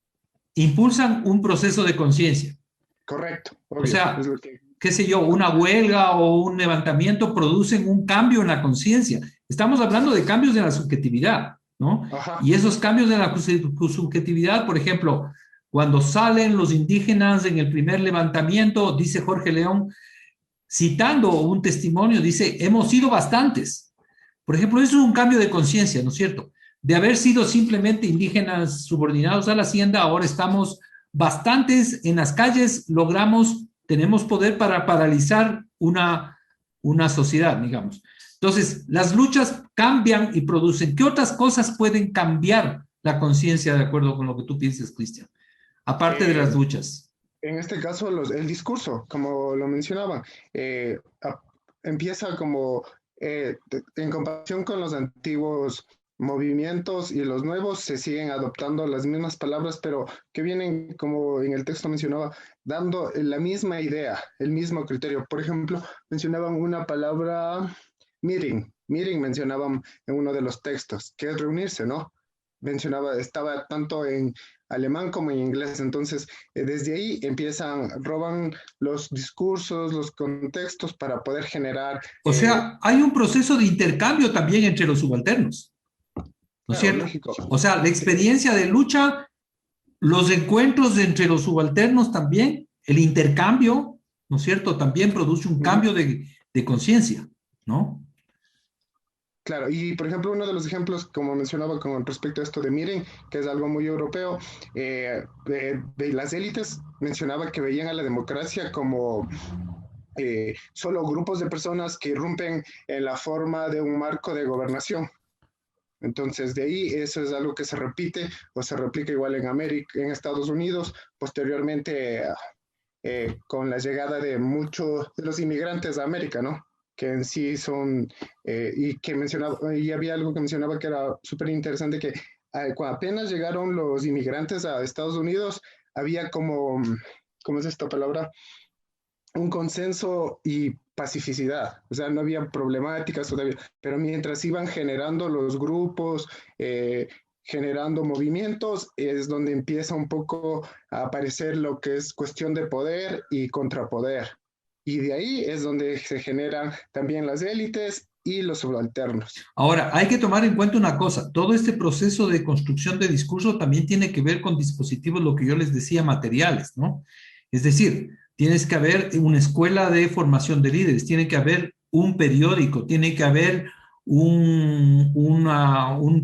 impulsan un proceso de conciencia. Correcto, O obvio. Es sea, lo que. qué sé yo, una huelga o un levantamiento producen un cambio en la conciencia. Estamos hablando de cambios en la subjetividad, ¿no? Ajá. Y esos cambios en la subjetividad, por ejemplo, cuando salen los indígenas en el primer levantamiento, dice Jorge León, citando un testimonio, dice, hemos sido bastantes. Por ejemplo, eso es un cambio de conciencia, ¿no es cierto? De haber sido simplemente indígenas subordinados a la hacienda, ahora estamos bastantes en las calles, tenemos poder para paralizar una sociedad, digamos. Entonces, las luchas cambian y producen. ¿Qué otras cosas pueden cambiar la conciencia de acuerdo con lo que tú piensas, Cristian? Aparte de las Eh, luchas. En este caso, el discurso, como lo mencionaba, eh, a- empieza como, en comparación con los antiguos movimientos y los nuevos, se siguen adoptando las mismas palabras, pero que vienen, como en el texto mencionaba, dando la misma idea, el mismo criterio. Por ejemplo, mencionaban una palabra, meeting mencionaban en uno de los textos, que es reunirse, ¿no? Mencionaba, estaba tanto en alemán como en inglés, entonces desde ahí roban los discursos, los contextos para poder generar, O sea, hay un proceso de intercambio también entre los subalternos, ¿no es claro, cierto? lógico. O sea, la experiencia de lucha, los encuentros entre los subalternos también, el intercambio, ¿no es cierto? También produce un cambio de conciencia, ¿no? Claro, y por ejemplo, uno de los ejemplos, como mencionaba con respecto a esto de Miren, que es algo muy europeo, de las élites, mencionaba que veían a la democracia como solo grupos de personas que irrumpen en la forma de un marco de gobernación. Entonces, de ahí eso es algo que se repite o se replica igual en América, en Estados Unidos, posteriormente con la llegada de muchos de los inmigrantes a América, ¿no? Que en sí son, y que mencionaba, y había algo que mencionaba que era súper interesante, que cuando apenas llegaron los inmigrantes a Estados Unidos, había como, ¿cómo es esta palabra? Un consenso y pacificidad, o sea, no había problemáticas todavía, pero mientras iban generando los grupos, generando movimientos, es donde empieza un poco a aparecer lo que es cuestión de poder y contrapoder. Y de ahí es donde se generan también las élites y los subalternos. Ahora, hay que tomar en cuenta una cosa, todo este proceso de construcción de discurso también tiene que ver con dispositivos, lo que yo les decía, materiales, ¿no? Es decir, tienes que haber una escuela de formación de líderes, tiene que haber un periódico, tiene que haber un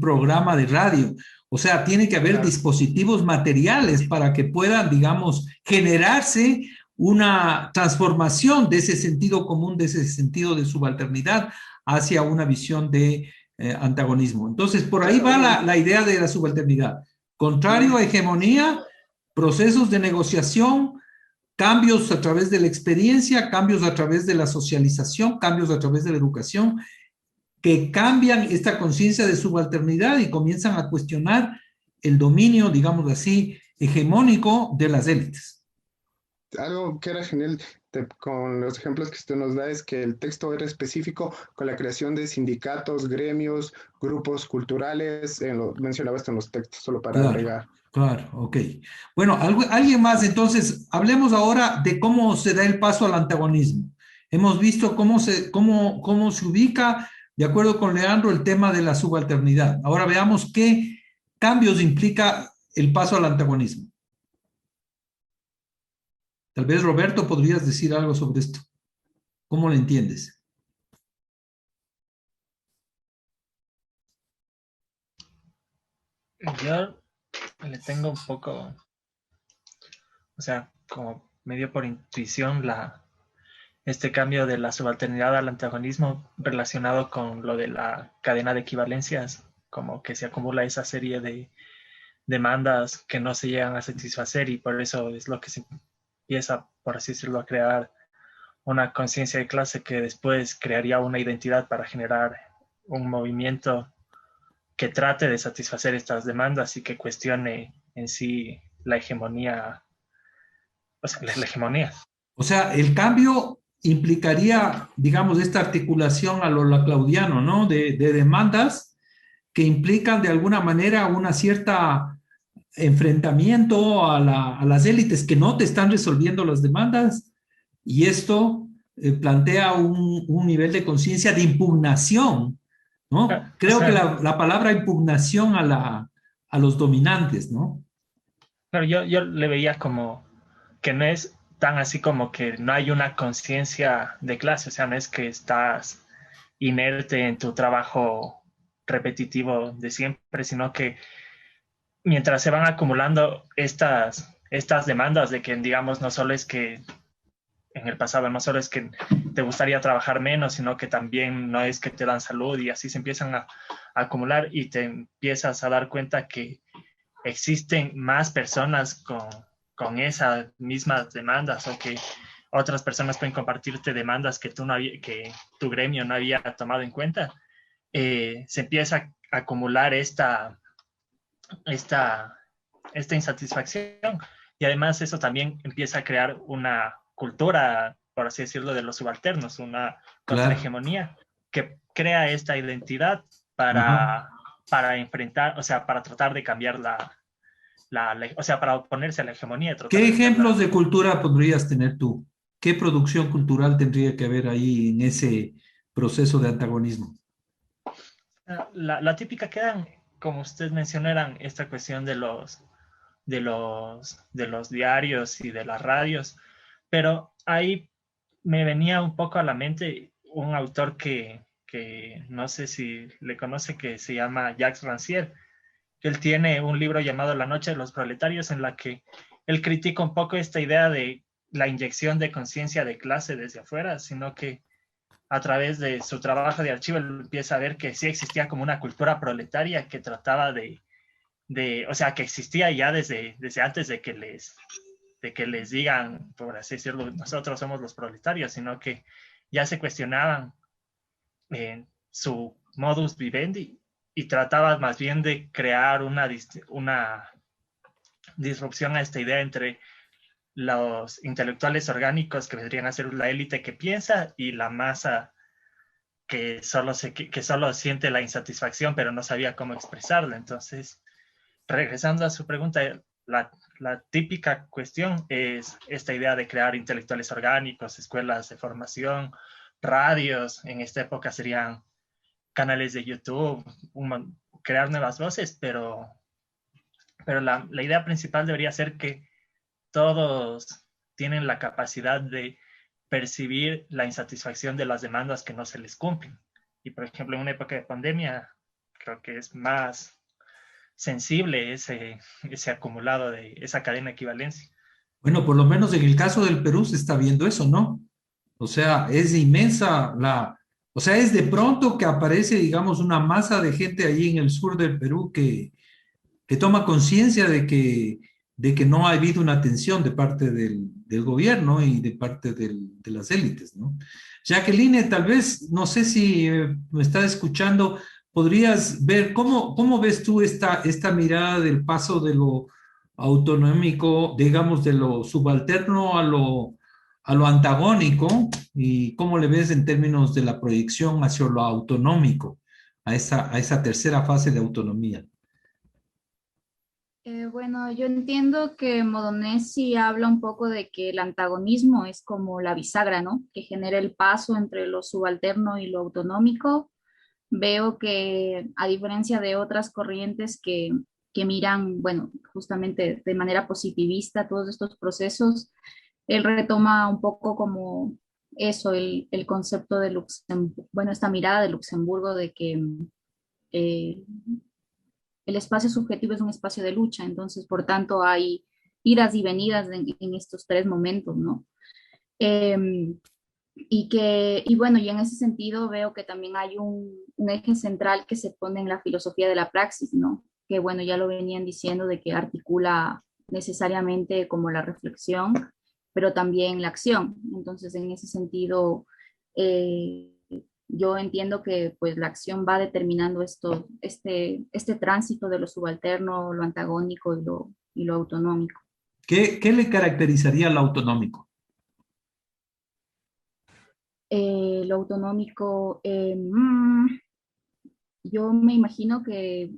programa de radio, o sea, tiene que haber Claro. dispositivos materiales para que puedan, digamos, generarse una transformación de ese sentido común, de ese sentido de subalternidad hacia una visión de antagonismo. Entonces, por ahí Claro, va la idea de la subalternidad. Contrario a hegemonía, procesos de negociación, cambios a través de la experiencia, cambios a través de la socialización, cambios a través de la educación, que cambian esta conciencia de subalternidad y comienzan a cuestionar el dominio, digamos así, hegemónico de las élites. algo que era genial con los ejemplos que usted nos da es que el texto era específico con la creación de sindicatos, gremios, grupos culturales, mencionaba esto en los textos, solo para agregar. Claro, ok. Bueno, alguien más, entonces, hablemos ahora de cómo se da el paso al antagonismo. Hemos visto cómo se ubica, de acuerdo con Leandro, el tema de la subalternidad. Ahora veamos qué cambios implica el paso al antagonismo. Tal vez, Roberto, podrías decir algo sobre esto. ¿Cómo lo entiendes? Yo le tengo un poco, o sea, como medio por intuición, este cambio de la subalternidad al antagonismo relacionado con lo de la cadena de equivalencias, como que se acumula esa serie de demandas que no se llegan a satisfacer y por eso es lo que se empieza, por así decirlo, a crear una conciencia de clase que después crearía una identidad para generar un movimiento que trate de satisfacer estas demandas y que cuestione en sí la hegemonía, o sea, la hegemonía. O sea, el cambio implicaría, digamos, esta articulación a lo laclaudiano, ¿no? De demandas que implican de alguna manera una cierta enfrentamiento a las élites que no te están resolviendo las demandas y esto plantea un nivel de conciencia de impugnación, ¿no? O Creo que sea, la palabra impugnación a los dominantes, ¿no? claro, yo le veía como que no es tan así como que no hay una conciencia de clase, o sea, no es que estás inerte en tu trabajo repetitivo de siempre, sino que mientras se van acumulando estas demandas de que, digamos, no solo es que en el pasado, no solo es que te gustaría trabajar menos, sino que también no es que te dan salud y así se empiezan a acumular y te empiezas a dar cuenta que existen más personas con esas mismas demandas o que otras personas pueden compartirte demandas que que tu gremio no había tomado en cuenta, se empieza a acumular esta, esta insatisfacción y además eso también empieza a crear una cultura, por así decirlo, de los subalternos, una Claro. contrahegemonía que crea esta identidad Ajá. para enfrentar, o sea, para tratar de cambiar o sea, para oponerse a la hegemonía y tratar ¿Qué de cambiar ejemplos de cultura podrías tener tú? ¿Qué producción cultural tendría que haber ahí en ese proceso de antagonismo? la típica que eran, como usted mencionó, eran esta cuestión de los diarios y de las radios, pero ahí me venía un poco a la mente un autor que no sé si le conoce, que se llama Jacques Rancière. Él tiene un libro llamado La Noche de los Proletarios en la que él critica un poco esta idea de la inyección de conciencia de clase desde afuera, sino que a través de su trabajo de archivo él empieza a ver que sí existía como una cultura proletaria que trataba o sea, que existía ya desde antes de que les digan, por así decirlo, nosotros somos los proletarios, sino que ya se cuestionaban su modus vivendi y trataban más bien de crear una disrupción a esta idea entre los intelectuales orgánicos que vendrían a ser la élite que piensa y la masa que solo siente la insatisfacción pero no sabía cómo expresarla. Entonces, regresando a su pregunta, la típica cuestión es esta idea de crear intelectuales orgánicos, escuelas de formación, radios, en esta época serían canales de YouTube, crear nuevas voces, pero la idea principal debería ser que todos tienen la capacidad de percibir la insatisfacción de las demandas que no se les cumplen. Y por ejemplo, en una época de pandemia, creo que es más sensible ese acumulado de esa cadena de equivalencia. Bueno, por lo menos en el caso del Perú se está viendo eso, ¿no? O sea, es inmensa o sea, es de pronto que aparece, digamos, una masa de gente allí en el sur del Perú que toma conciencia de que no ha habido una atención de parte del gobierno y de parte de las élites, ¿no? Jacqueline, tal vez, no sé si me estás escuchando, podrías ver cómo ves tú esta mirada del paso de lo autonómico, digamos, de lo subalterno a lo antagónico y cómo le ves en términos de la proyección hacia lo autonómico, a esa tercera fase de autonomía. Bueno, yo entiendo que Modonesi habla un poco de que el antagonismo es como la bisagra, ¿no? Que genera el paso entre lo subalterno y lo autonómico. Veo que a diferencia de otras corrientes que miran, bueno, justamente de manera positivista todos estos procesos, él retoma un poco como eso, el concepto de Luxemburgo, bueno, esta mirada de Luxemburgo de que eh, el espacio subjetivo es un espacio de lucha, entonces, por tanto, hay idas y venidas en estos tres momentos, ¿no? Em, y bueno, y en ese sentido veo que también hay un eje central que se pone en la filosofía de la praxis, ¿no? Que bueno, ya lo venían diciendo de que articula necesariamente como la reflexión, pero también la acción. Entonces, en ese sentido, eh, yo entiendo que pues la acción va determinando este tránsito de lo subalterno, lo antagónico y lo autonómico. ¿Qué le caracterizaría al autonómico? Lo autonómico, yo me imagino que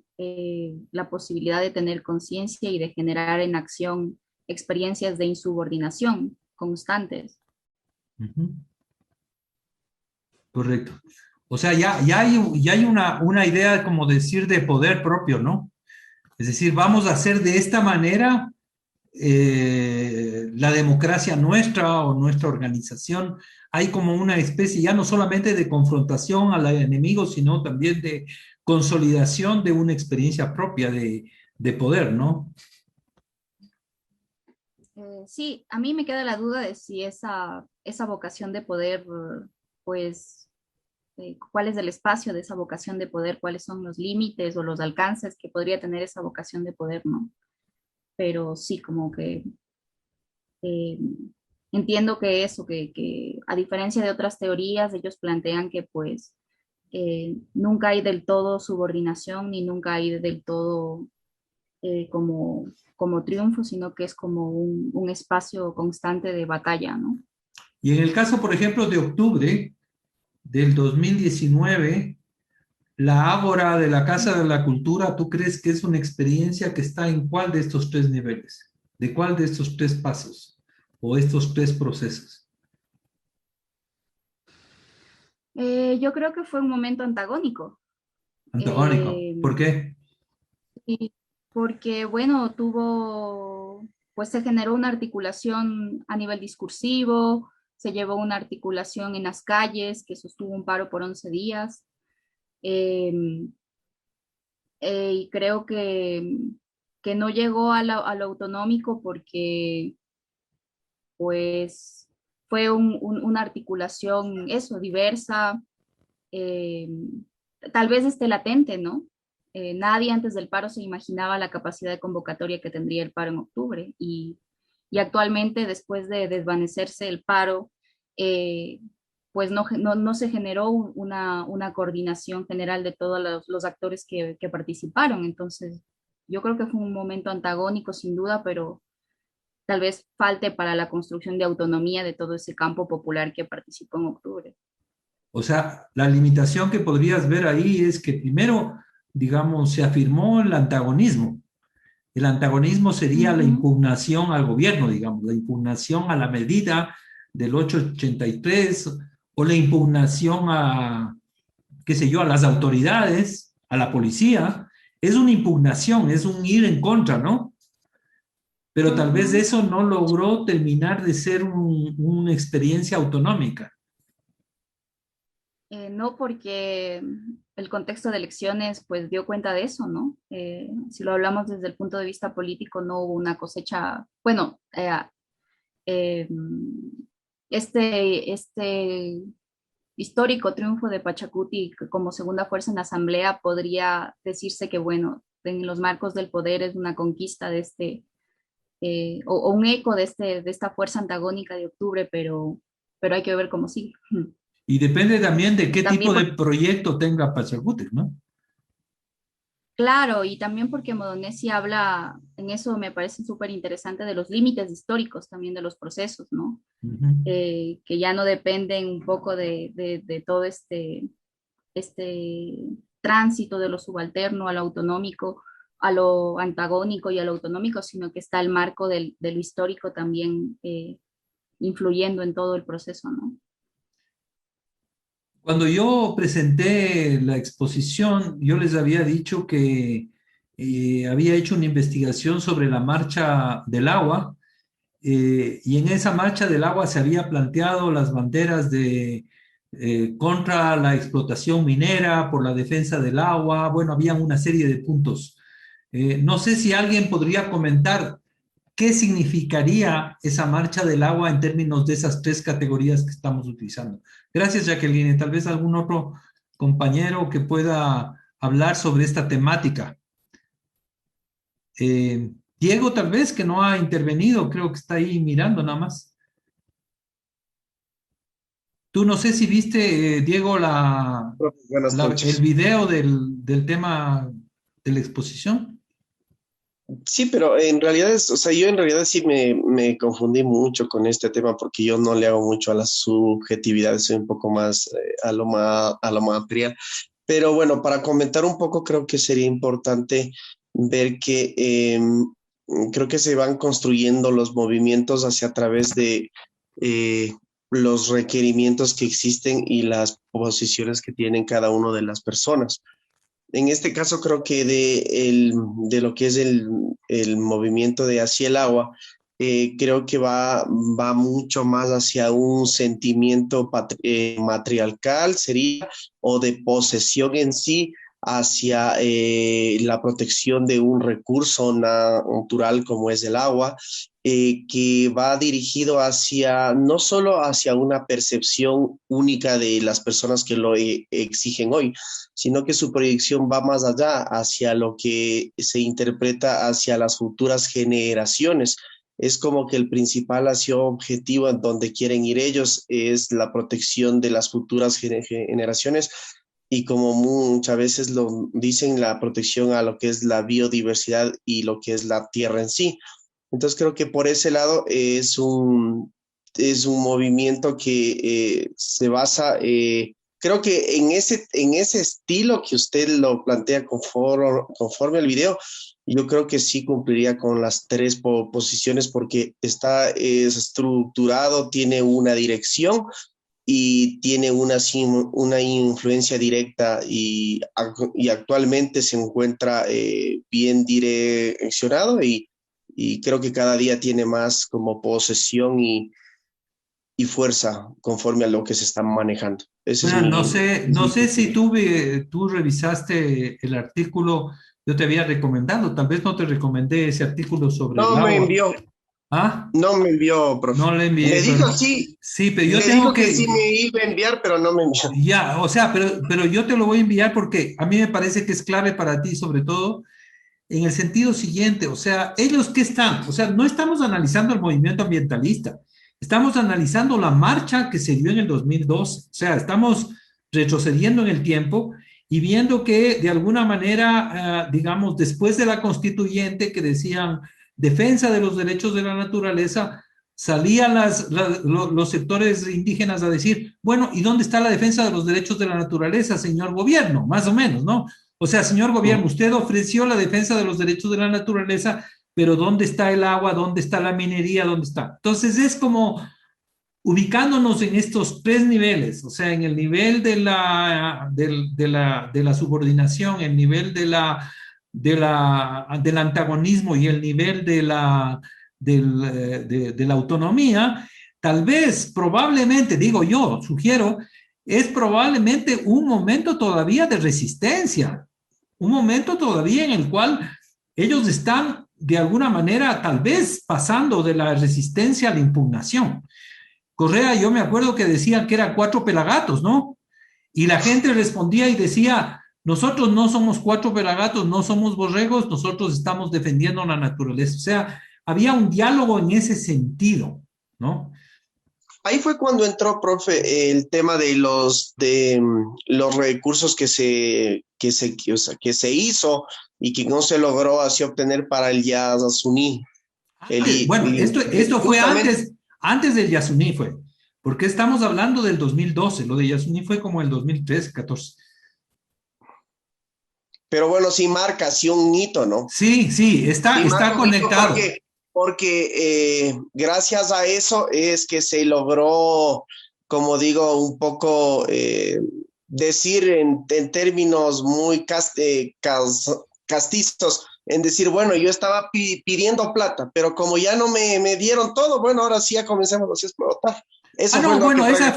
la posibilidad de tener conciencia y de generar en acción experiencias de insubordinación constantes. Ujú. Correcto. O sea, ya hay una idea, como decir, de poder propio, ¿no? Es decir, vamos a hacer de esta manera la democracia nuestra o nuestra organización. Hay como una especie ya no solamente de confrontación al enemigo, sino también de consolidación de una experiencia propia de poder, ¿no? Sí, a mí me queda la duda de si esa vocación de poder, pues, cuál es el espacio de esa vocación de poder, cuáles son los límites o los alcances que podría tener esa vocación de poder, ¿no? Pero sí, como que eh, entiendo que eso, que a diferencia de otras teorías, ellos plantean que pues nunca hay del todo subordinación ni nunca hay del todo como triunfo, sino que es como un espacio constante de batalla, ¿no? Y en el caso, por ejemplo, de octubre del 2019, la Ágora de la Casa de la Cultura, ¿tú crees que es una experiencia que está en cuál de estos tres niveles? ¿De cuál de estos tres pasos o estos tres procesos? Yo creo que fue un momento antagónico. Antagónico. ¿Por qué? Y porque, bueno, pues se generó una articulación a nivel discursivo, se llevó una articulación en las calles que sostuvo un paro por 11 días. eh, y creo que no llegó a lo autonómico porque, pues, fue una articulación, eso, diversa, eh, tal vez esté latente, ¿no? Nadie antes del paro se imaginaba la capacidad de convocatoria que tendría el paro en octubre y actualmente, después de desvanecerse el paro, pues no se generó una coordinación general de todos los actores que participaron. Entonces, yo creo que fue un momento antagónico, sin duda, pero tal vez falte para la construcción de autonomía de todo ese campo popular que participó en octubre. O sea, la limitación que podrías ver ahí es que primero, digamos, se afirmó el antagonismo. El antagonismo sería la impugnación al gobierno, digamos, la impugnación a la medida del 883 o la impugnación a, qué sé yo, a las autoridades, a la policía. Es una impugnación, es un ir en contra, ¿no? Pero tal vez eso no logró terminar de ser una experiencia autonómica. No, porque el contexto de elecciones pues dio cuenta de eso, ¿no? Si lo hablamos desde el punto de vista político, no hubo una cosecha, bueno, eh, este histórico triunfo de Pachacuti como segunda fuerza en la asamblea podría decirse que, bueno, en los marcos del poder es una conquista de o un eco de esta fuerza antagónica de octubre, pero hay que ver cómo sigue. Y depende también de qué También tipo de proyecto tenga Pachacuti, ¿no? claro, y también porque Modonesi habla, en eso me parece súper interesante, de los límites históricos también de los procesos, ¿no? Que ya no dependen un poco de todo este tránsito de lo subalterno a lo autonómico, a lo antagónico y a lo autonómico, sino que está el marco de lo histórico también influyendo en todo el proceso, ¿no? Cuando yo presenté la exposición, yo les había dicho que había hecho una investigación sobre la marcha del agua y en esa marcha del agua se había planteado las banderas de contra la explotación minera, por la defensa del agua, bueno, había una serie de puntos No sé si alguien podría comentar qué significaría esa marcha del agua en términos de esas tres categorías que estamos utilizando. Gracias, Jacqueline. Tal vez algún otro compañero que pueda hablar sobre esta temática. Diego, tal vez, que no ha intervenido, creo que está ahí mirando nada más. Tú no sé si viste, Diego, Buenas noches. el video del tema de la exposición. Sí, pero en realidad o sea, yo en realidad sí me confundí mucho con este tema porque yo no le hago mucho a la subjetividad, soy un poco más a lo material. Pero bueno, para comentar un poco, creo que sería importante ver que creo que se van construyendo los movimientos hacia a través de los requerimientos que existen y las posiciones que tienen cada una de las personas. En este caso creo que de lo que es el movimiento de Hacia el Agua, creo que va mucho más hacia un sentimiento matriarcal, sería, o de posesión en sí, hacia la protección de un recurso natural como es el agua, que va dirigido hacia, no solo hacia una percepción única de las personas que lo exigen hoy, sino que su proyección va más allá, hacia lo que se interpreta hacia las futuras generaciones. Es como que el principal objetivo en donde quieren ir ellos es la protección de las futuras generaciones y como muchas veces lo dicen, la protección a lo que es la biodiversidad y lo que es la tierra en sí. Entonces creo que por ese lado es un movimiento que se basa, creo que en ese estilo que usted lo plantea conforme al video, yo creo que sí cumpliría con las tres posiciones porque está estructurado, tiene una dirección y tiene una influencia directa y actualmente se encuentra bien direccionado y creo que cada día tiene más como posesión y fuerza conforme a lo que se está manejando. Ese es no sé si tú revisaste el artículo, yo te había recomendado, tal vez no te recomendé ese artículo sobre el agua. No me envió. ¿Ah? No me envió, profe. No le envié. Me dijo sí. Sí, pero yo me tengo dijo que sí me iba a enviar, pero no me envió. Ya, o sea, pero yo te lo voy a enviar porque a mí me parece que es clave para ti, sobre todo, en el sentido siguiente, o sea, ellos qué están, o sea, no estamos analizando el movimiento ambientalista, estamos analizando la marcha que se dio en el 2012, o sea, estamos retrocediendo en el tiempo y viendo que de alguna manera, digamos, después de la constituyente que decían defensa de los derechos de la naturaleza, salían los sectores indígenas a decir, bueno, ¿y dónde está la defensa de los derechos de la naturaleza, señor gobierno? Más o menos, ¿no? O sea, señor gobierno, usted ofreció la defensa de los derechos de la naturaleza, pero ¿dónde está el agua? ¿Dónde está la minería? ¿Dónde está? Entonces es como ubicándonos en estos tres niveles, o sea, en el nivel de la subordinación, el nivel del antagonismo y el nivel de la autonomía, tal vez, probablemente, digo yo, sugiero, es probablemente un momento todavía de resistencia, un momento todavía en el cual ellos están de alguna manera tal vez pasando de la resistencia a la impugnación. Correa, yo me acuerdo que decían que eran 4 pelagatos, ¿no? Y la gente respondía y decía, nosotros no somos 4 pelagatos, no somos borregos, nosotros estamos defendiendo la naturaleza. O sea, había un diálogo en ese sentido, ¿no? Ahí fue cuando entró, profe, el tema de los recursos que se hizo y que no se logró así obtener para el Yasuní. Bueno, esto fue antes del Yasuní fue, porque estamos hablando del 2012, lo de Yasuní fue como el 2013, 14. Pero bueno, sí marca, sí un hito, ¿no? Sí, está conectado. Porque gracias a eso es que se logró, como digo, un poco decir en términos muy castizos, en decir, bueno, yo estaba pidiendo plata, pero como ya no me dieron todo, bueno, ahora sí ya comencemos a explotar. Eso no, fue lo bueno, que esa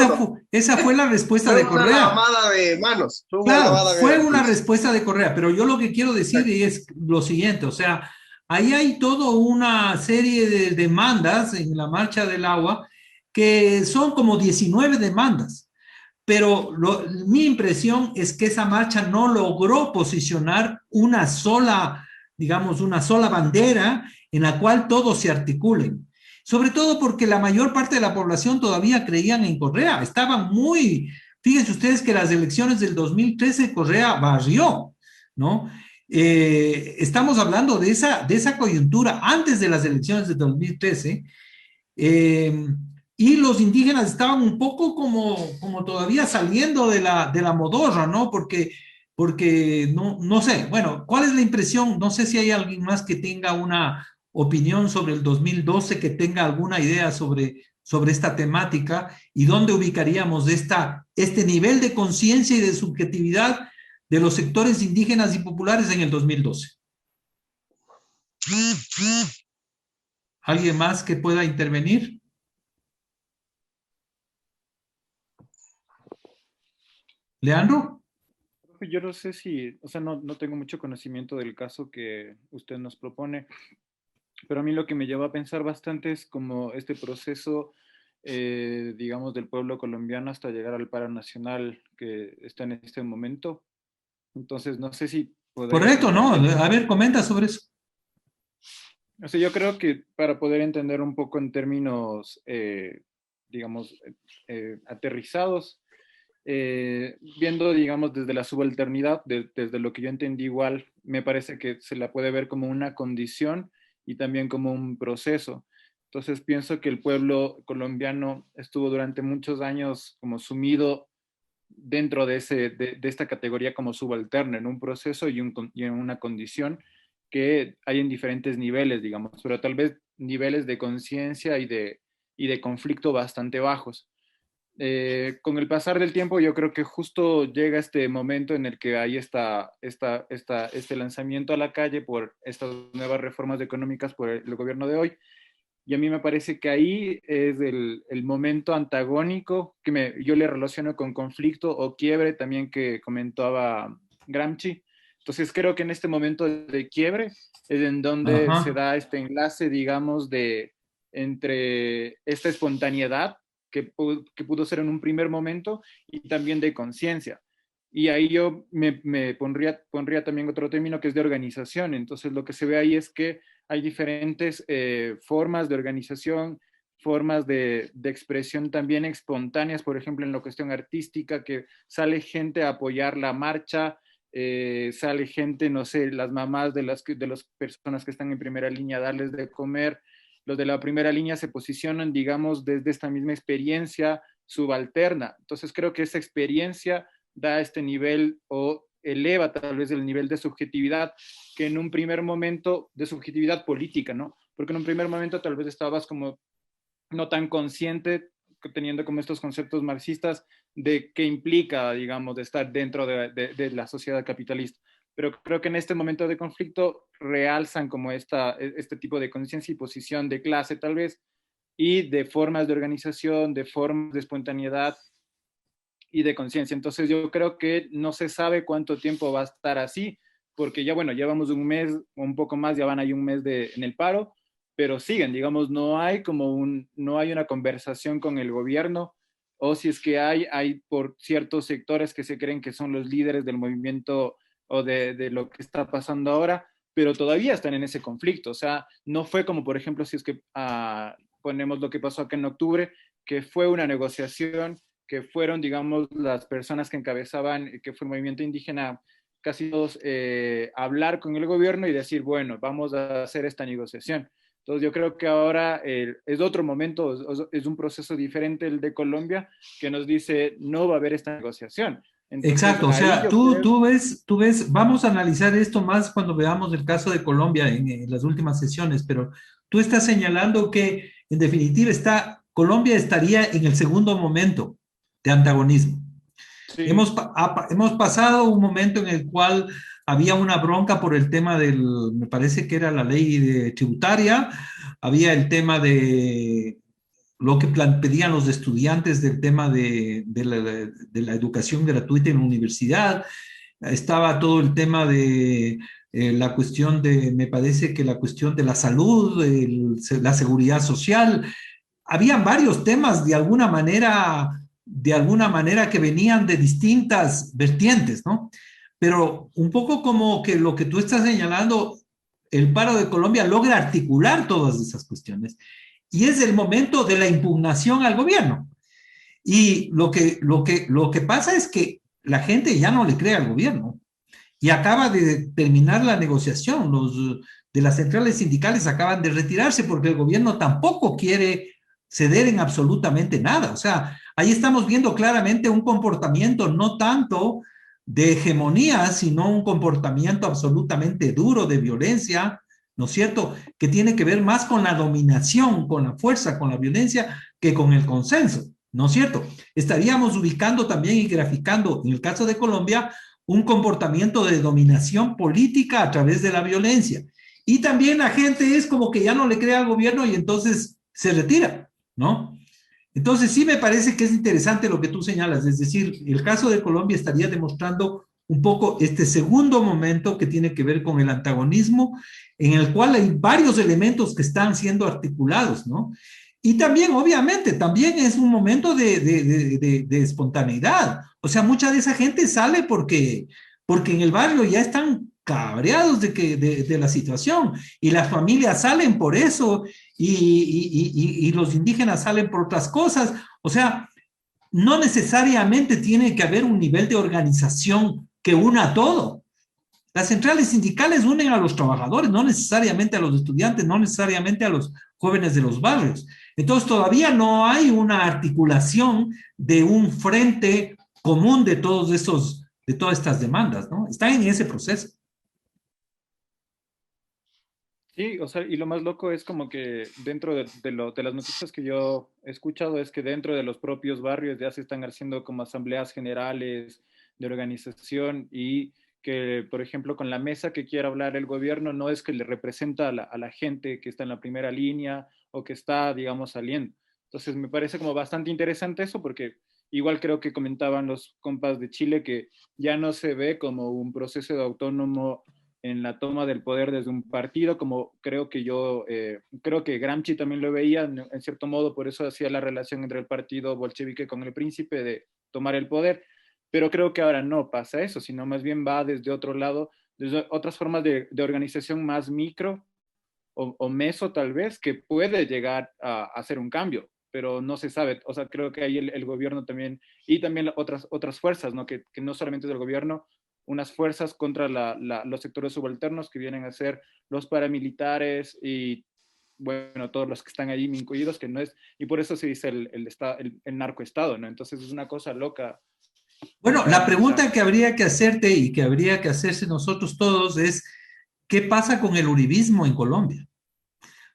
pasó. esa fue la respuesta Fue de una Correa. lavada de manos. Fue una Claro, lavada de fue una manos. respuesta de Correa, pero yo lo que quiero decir es lo siguiente, o sea, ahí hay toda una serie de demandas en la Marcha del Agua que son como 19 demandas, pero mi impresión es que esa marcha no logró posicionar una sola, digamos, una sola bandera en la cual todos se articulen. Sobre todo porque la mayor parte de la población todavía creían en Correa, estaban muy, fíjense ustedes que las elecciones del 2013 Correa barrió, ¿no? Estamos hablando de esa coyuntura antes de las elecciones de 2013, eh, y los indígenas estaban un poco como todavía saliendo de la modorra, ¿no? Porque no sé, bueno, ¿cuál es la impresión? No sé si hay alguien más que tenga una opinión sobre el 2012, que tenga alguna idea sobre esta temática y dónde ubicaríamos este nivel de conciencia y de subjetividad de los sectores indígenas y populares en el 2012. ¿Alguien más que pueda intervenir? ¿Leandro? Yo no sé si, o sea, no tengo mucho conocimiento del caso que usted nos propone, pero a mí lo que me lleva a pensar bastante es como este proceso, digamos, del pueblo colombiano hasta llegar al paro nacional que está en este momento. Entonces, no sé si podría Correcto, ¿no? entender. A ver, comenta sobre eso. O sea, yo creo que para poder entender un poco en términos, digamos, aterrizados, viendo, digamos, desde la subalternidad, desde lo que yo entendí igual, me parece que se la puede ver como una condición y también como un proceso. Entonces pienso que el pueblo colombiano estuvo durante muchos años como sumido dentro de esta categoría como subalterna, en un proceso y en una condición que hay en diferentes niveles, digamos, pero tal vez niveles de conciencia y de conflicto bastante bajos. Con el pasar del tiempo, yo creo que justo llega este momento en el que hay este lanzamiento a la calle por estas nuevas reformas económicas por el gobierno de hoy. Y a mí me parece que ahí es el momento antagónico que yo le relaciono con conflicto o quiebre también que comentaba Gramsci. Entonces creo que en este momento de quiebre es en donde se da este enlace, digamos, entre esta espontaneidad que pudo ser en un primer momento y también de conciencia. Y ahí yo me pondría también otro término que es de organización. Entonces lo que se ve ahí es que hay diferentes formas de organización, formas de expresión también espontáneas, por ejemplo, en la cuestión artística, que sale gente a apoyar la marcha, sale gente, no sé, las mamás de las personas que están en primera línea a darles de comer. Los de la primera línea se posicionan, digamos, desde esta misma experiencia subalterna. Entonces creo que esa experiencia da este nivel o eleva tal vez el nivel de subjetividad que en un primer momento, de subjetividad política, ¿no? Porque en un primer momento tal vez estabas como no tan consciente, teniendo como estos conceptos marxistas de qué implica, digamos, de estar dentro de la sociedad capitalista. Pero creo que en este momento de conflicto realzan como este tipo de conciencia y posición de clase tal vez, y de formas de organización, de formas de espontaneidad y de conciencia. Entonces yo creo que no se sabe cuánto tiempo va a estar así, porque ya, bueno, llevamos un mes, un poco más, ya van ahí un mes en el paro, pero siguen, digamos, no hay una conversación con el gobierno, o si es que hay por ciertos sectores que se creen que son los líderes del movimiento o de lo que está pasando ahora, pero todavía están en ese conflicto. O sea, no fue como, por ejemplo, si es que ponemos lo que pasó acá en octubre, que fue una negociación, que fueron, digamos, las personas que encabezaban, que fue el movimiento indígena, casi todos, hablar con el gobierno y decir, bueno, vamos a hacer esta negociación. Entonces yo creo que ahora es otro momento, es un proceso diferente el de Colombia, que nos dice, no va a haber esta negociación. Entonces, exacto, o sea, creo... tú ves, vamos a analizar esto más cuando veamos el caso de Colombia en las últimas sesiones, pero tú estás señalando que en definitiva Colombia estaría en el segundo momento de antagonismo. Sí. Hemos pasado un momento en el cual había una bronca por el tema me parece que era la ley tributaria, había el tema de lo que pedían los estudiantes del tema de la educación gratuita en la universidad. Estaba todo el tema de la cuestión de, me parece que la cuestión de la salud, la seguridad social. Habían varios temas de alguna manera que venían de distintas vertientes, ¿no? Pero un poco como que lo que tú estás señalando, el paro de Colombia logra articular todas esas cuestiones y es el momento de la impugnación al gobierno. Y lo que pasa es que la gente ya no le cree al gobierno y acaba de terminar la negociación. Los de las centrales sindicales acaban de retirarse porque el gobierno tampoco quiere ceder en absolutamente nada. O sea, ahí estamos viendo claramente un comportamiento no tanto de hegemonía, sino un comportamiento absolutamente duro de violencia, ¿no es cierto? Que tiene que ver más con la dominación, con la fuerza, con la violencia, que con el consenso, ¿no es cierto? Estaríamos ubicando también y graficando, en el caso de Colombia, un comportamiento de dominación política a través de la violencia. Y también la gente es como que ya no le cree al gobierno y entonces se retira, ¿no? Entonces sí me parece que es interesante lo que tú señalas, es decir, el caso de Colombia estaría demostrando un poco este segundo momento que tiene que ver con el antagonismo, en el cual hay varios elementos que están siendo articulados, ¿no? Y también, obviamente, también es un momento de espontaneidad. O sea, mucha de esa gente sale porque en el barrio ya están cabreados de la situación y las familias salen por eso y los indígenas salen por otras cosas. O sea, no necesariamente tiene que haber un nivel de organización que una todo. Las centrales sindicales unen a los trabajadores, no necesariamente a los estudiantes, no necesariamente a los jóvenes de los barrios. Entonces todavía no hay una articulación de un frente común de todos esos, de todas estas demandas, ¿no? Están en ese proceso. Sí, o sea, y lo más loco es como que dentro de las noticias que yo he escuchado es que dentro de los propios barrios ya se están haciendo como asambleas generales de organización y que, por ejemplo, con la mesa que quiera hablar el gobierno no es que le representa a la gente que está en la primera línea o que está, digamos, saliendo. Entonces, me parece como bastante interesante eso porque igual creo que comentaban los compas de Chile que ya no se ve como un proceso de autónomo en la toma del poder desde un partido, como creo que creo que Gramsci también lo veía, en cierto modo, por eso hacía la relación entre el partido bolchevique con el príncipe de tomar el poder, pero creo que ahora no pasa eso, sino más bien va desde otro lado, desde otras formas de organización más micro o meso tal vez, que puede llegar a hacer un cambio, pero no se sabe. O sea, creo que ahí el gobierno también, y también otras fuerzas, ¿no? Que no solamente es del gobierno, unas fuerzas contra los sectores subalternos que vienen a ser los paramilitares y, bueno, todos los que están ahí incluidos, que no es, y por eso se dice el narcoestado, ¿no? Entonces es una cosa loca. Bueno, la pregunta que habría que hacerte y que habría que hacerse nosotros todos es, ¿qué pasa con el uribismo en Colombia?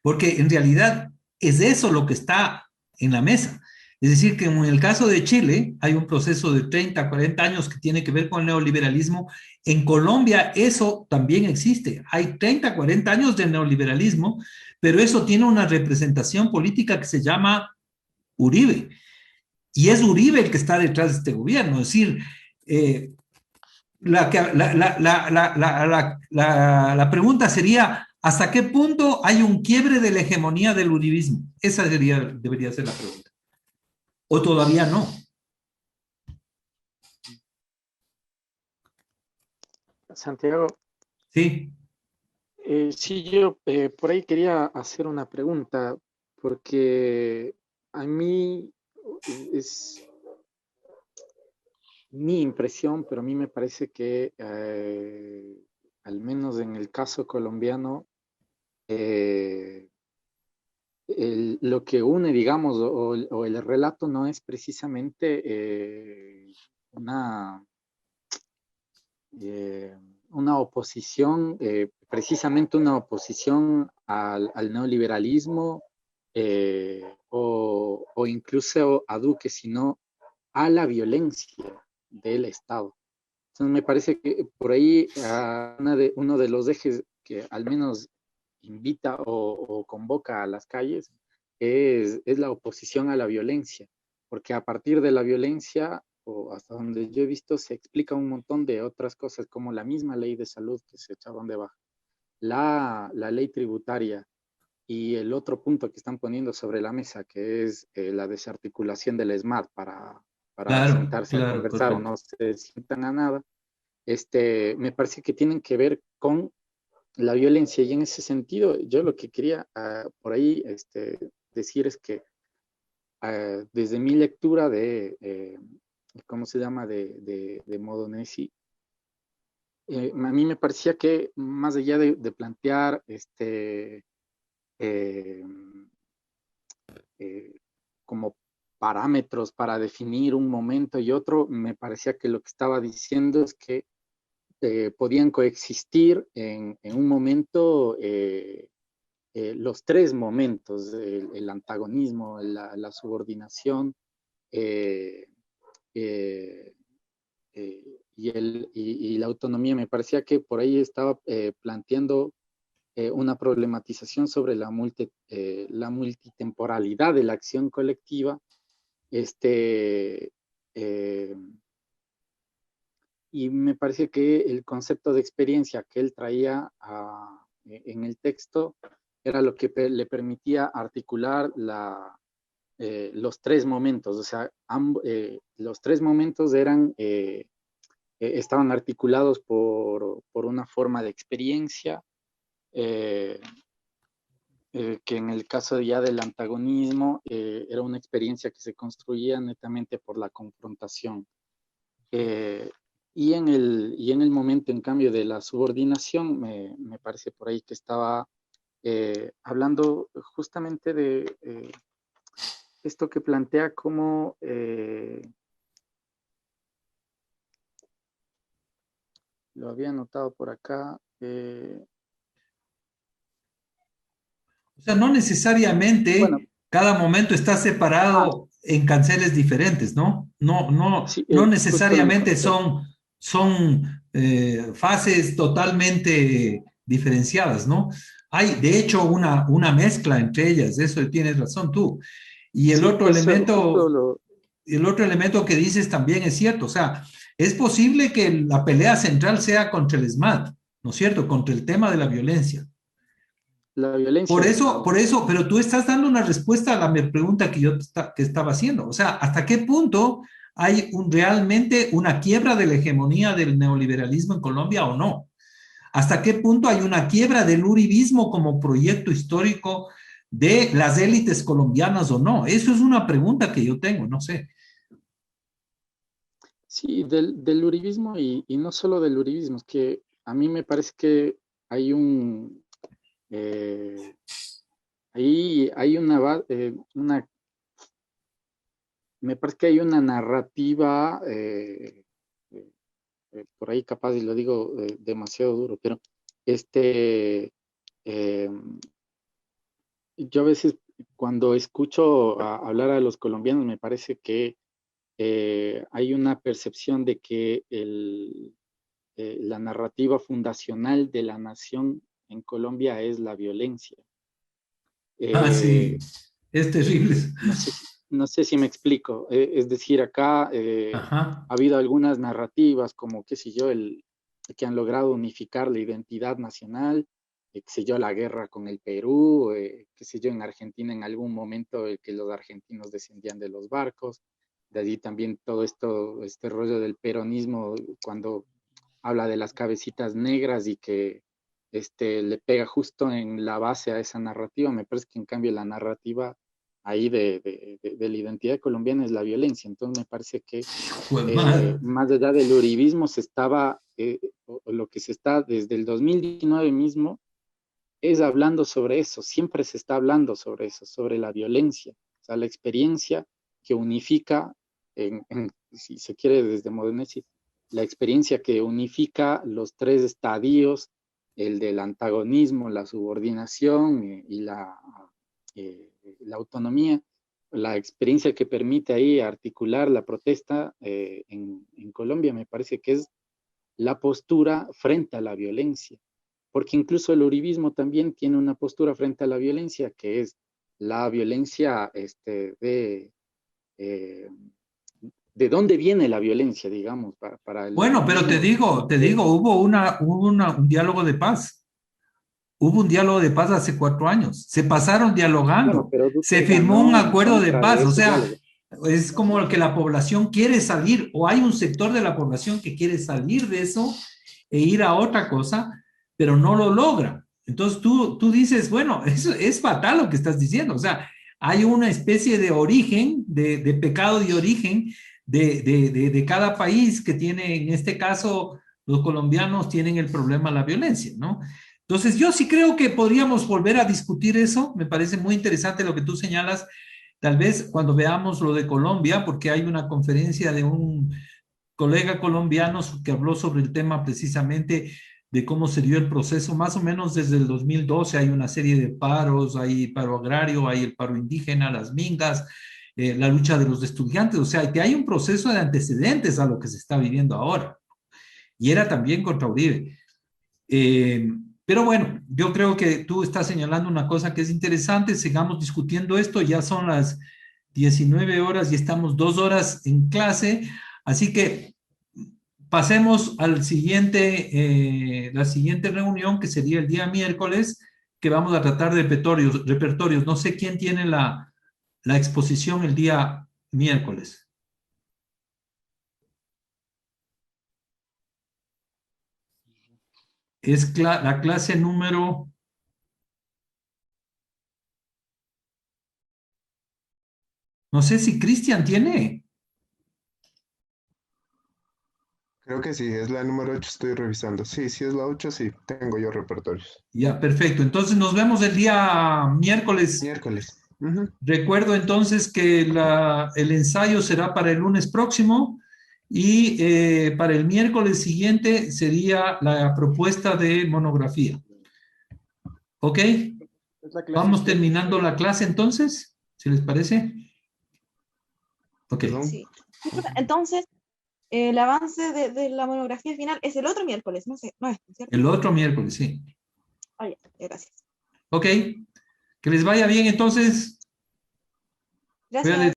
Porque en realidad es eso lo que está en la mesa. Es decir, que en el caso de Chile hay un proceso de 30, 40 años que tiene que ver con el neoliberalismo. En Colombia eso también existe. Hay 30, 40 años de neoliberalismo, pero eso tiene una representación política que se llama Uribe. Y es Uribe el que está detrás de este gobierno. Es decir, la pregunta sería, ¿hasta qué punto hay un quiebre de la hegemonía del uribismo? Esa debería ser la pregunta. ¿O todavía no? Santiago. Sí. Sí, yo por ahí quería hacer una pregunta, porque a mí es mi impresión, pero a mí me parece que al menos en el caso colombiano, lo que une, digamos, o el relato no es precisamente una oposición, precisamente una oposición al neoliberalismo o incluso a Duque, sino a la violencia del Estado. Entonces me parece que por ahí uno de los ejes que al menos invita o convoca a las calles es la oposición a la violencia, porque a partir de la violencia, o hasta donde yo he visto, se explica un montón de otras cosas, como la misma ley de salud que se echaban de baja, la ley tributaria, y el otro punto que están poniendo sobre la mesa, que es la desarticulación del ESMAD para Claro, sentarse a claro, conversar o correcto. no se sientan a nada, me parece que tienen que ver con la violencia. Y en ese sentido, yo lo que quería por ahí decir es que desde mi lectura ¿cómo se llama?, de Modonesi, a mí me parecía que más allá de plantear eh, como parámetros para definir un momento y otro, me parecía que lo que estaba diciendo es que podían coexistir en un momento los tres momentos, el antagonismo, la subordinación eh, eh, y la autonomía. Me parecía que por ahí estaba planteando una problematización sobre la multitemporalidad de la acción colectiva, eh, y me parece que el concepto de experiencia que él traía en el texto era lo que le permitía articular los tres momentos. O sea, los tres momentos estaban articulados por una forma de experiencia, eh, que en el caso ya del antagonismo era una experiencia que se construía netamente por la confrontación. Y en el momento, en cambio, de la subordinación, me parece por ahí que estaba hablando justamente de esto que plantea como lo había anotado por acá. O sea, no Bueno, necesariamente cada momento está separado en canceles diferentes, ¿no? No, no, sí, no justo en el necesariamente concepto. son fases totalmente diferenciadas, ¿no? Hay, de hecho, una mezcla entre ellas, eso tienes razón tú. Y Sí, eso justo el otro elemento que dices también es cierto, o sea, es posible que la pelea central sea contra el SMAT, ¿no es cierto? Contra el tema de la violencia. la violencia. Por eso, pero tú estás dando una respuesta a la pregunta que yo que estaba haciendo. O sea, ¿hasta qué punto hay realmente una quiebra de la hegemonía del neoliberalismo en Colombia o no? ¿Hasta qué punto hay una quiebra del uribismo como proyecto histórico de las élites colombianas o no? Eso es una pregunta que yo tengo, no sé. Sí, del uribismo y no solo del uribismo, es que a mí me parece que hay eh, hay me parece que hay una narrativa, por ahí capaz, y lo digo demasiado duro, pero este, eh, yo a veces cuando escucho hablar a los colombianos me parece que hay una percepción de que la narrativa fundacional de la nación en Colombia es la violencia. Ah, sí, es terrible. No sé si me explico. Es decir, acá Ajá. ha habido algunas narrativas como, qué sé yo, que han logrado unificar la identidad nacional, qué sé yo, la guerra con el Perú, qué sé yo, en Argentina en algún momento que los argentinos descendían de los barcos. De allí también todo este rollo del peronismo, cuando habla de las cabecitas negras y que le pega justo en la base a esa narrativa. Me parece que en cambio la narrativa ahí de la identidad colombiana es la violencia. Entonces me parece que Pues mal. más allá del uribismo o lo que se está desde el 2019 mismo, es hablando sobre eso, siempre se está hablando sobre eso, sobre la violencia, o sea, la experiencia que unifica, si se quiere desde Modernesi, la experiencia que unifica los tres estadios, el del antagonismo, la subordinación y la autonomía, la experiencia que permite ahí articular la protesta en Colombia, me parece que es la postura frente a la violencia, porque incluso el uribismo también tiene una postura frente a la violencia, que es la violencia de dónde viene la violencia, digamos, para el... Bueno, pero te digo, hubo un diálogo de paz. Hubo un diálogo de paz hace 4 años. Se pasaron dialogando. Bueno, Se firmó un acuerdo de paz. O sea, diálogo. es como que la población quiere salir, o hay un sector de la población que quiere salir de eso e ir a otra cosa, pero no lo logra. Entonces tú dices, bueno, eso es fatal lo que estás diciendo. O sea, hay una especie de origen, de pecado de origen de cada país que tiene, en este caso, los colombianos tienen el problema de la violencia, ¿no? Entonces, yo sí creo que podríamos volver a discutir eso. Me parece muy interesante lo que tú señalas. Tal vez cuando veamos lo de Colombia, porque hay una conferencia de un colega colombiano que habló sobre el tema precisamente de cómo se dio el proceso, más o menos desde el 2012 hay una serie de paros, hay paro agrario, hay el paro indígena, las mingas, la lucha de los estudiantes, o sea, que hay un proceso de antecedentes a lo que se está viviendo ahora. Y era también contra Uribe. Pero bueno, yo creo que tú estás señalando una cosa que es interesante, sigamos discutiendo esto, ya son las 19 horas y estamos 2 horas en clase, así que pasemos al siguiente, la siguiente reunión, que sería el día miércoles, que vamos a tratar de repertorios. No sé quién tiene la exposición el día miércoles. Es la clase número... No sé si Cristian tiene. Creo que sí, es la número 8, estoy revisando. Sí, sí es la 8, sí, tengo yo repertorios. Ya, perfecto. Entonces nos vemos el día miércoles. Miércoles. Uh-huh. Recuerdo entonces que el ensayo será para el lunes próximo y para el miércoles siguiente sería la propuesta de monografía. ¿Ok? Vamos terminando la clase entonces, si les parece. Ok. Sí. Entonces, el avance de la monografía final es el otro miércoles, no sé, no es, ¿cierto? El otro miércoles, sí. Oye, gracias. Ok. Que les vaya bien entonces. Gracias.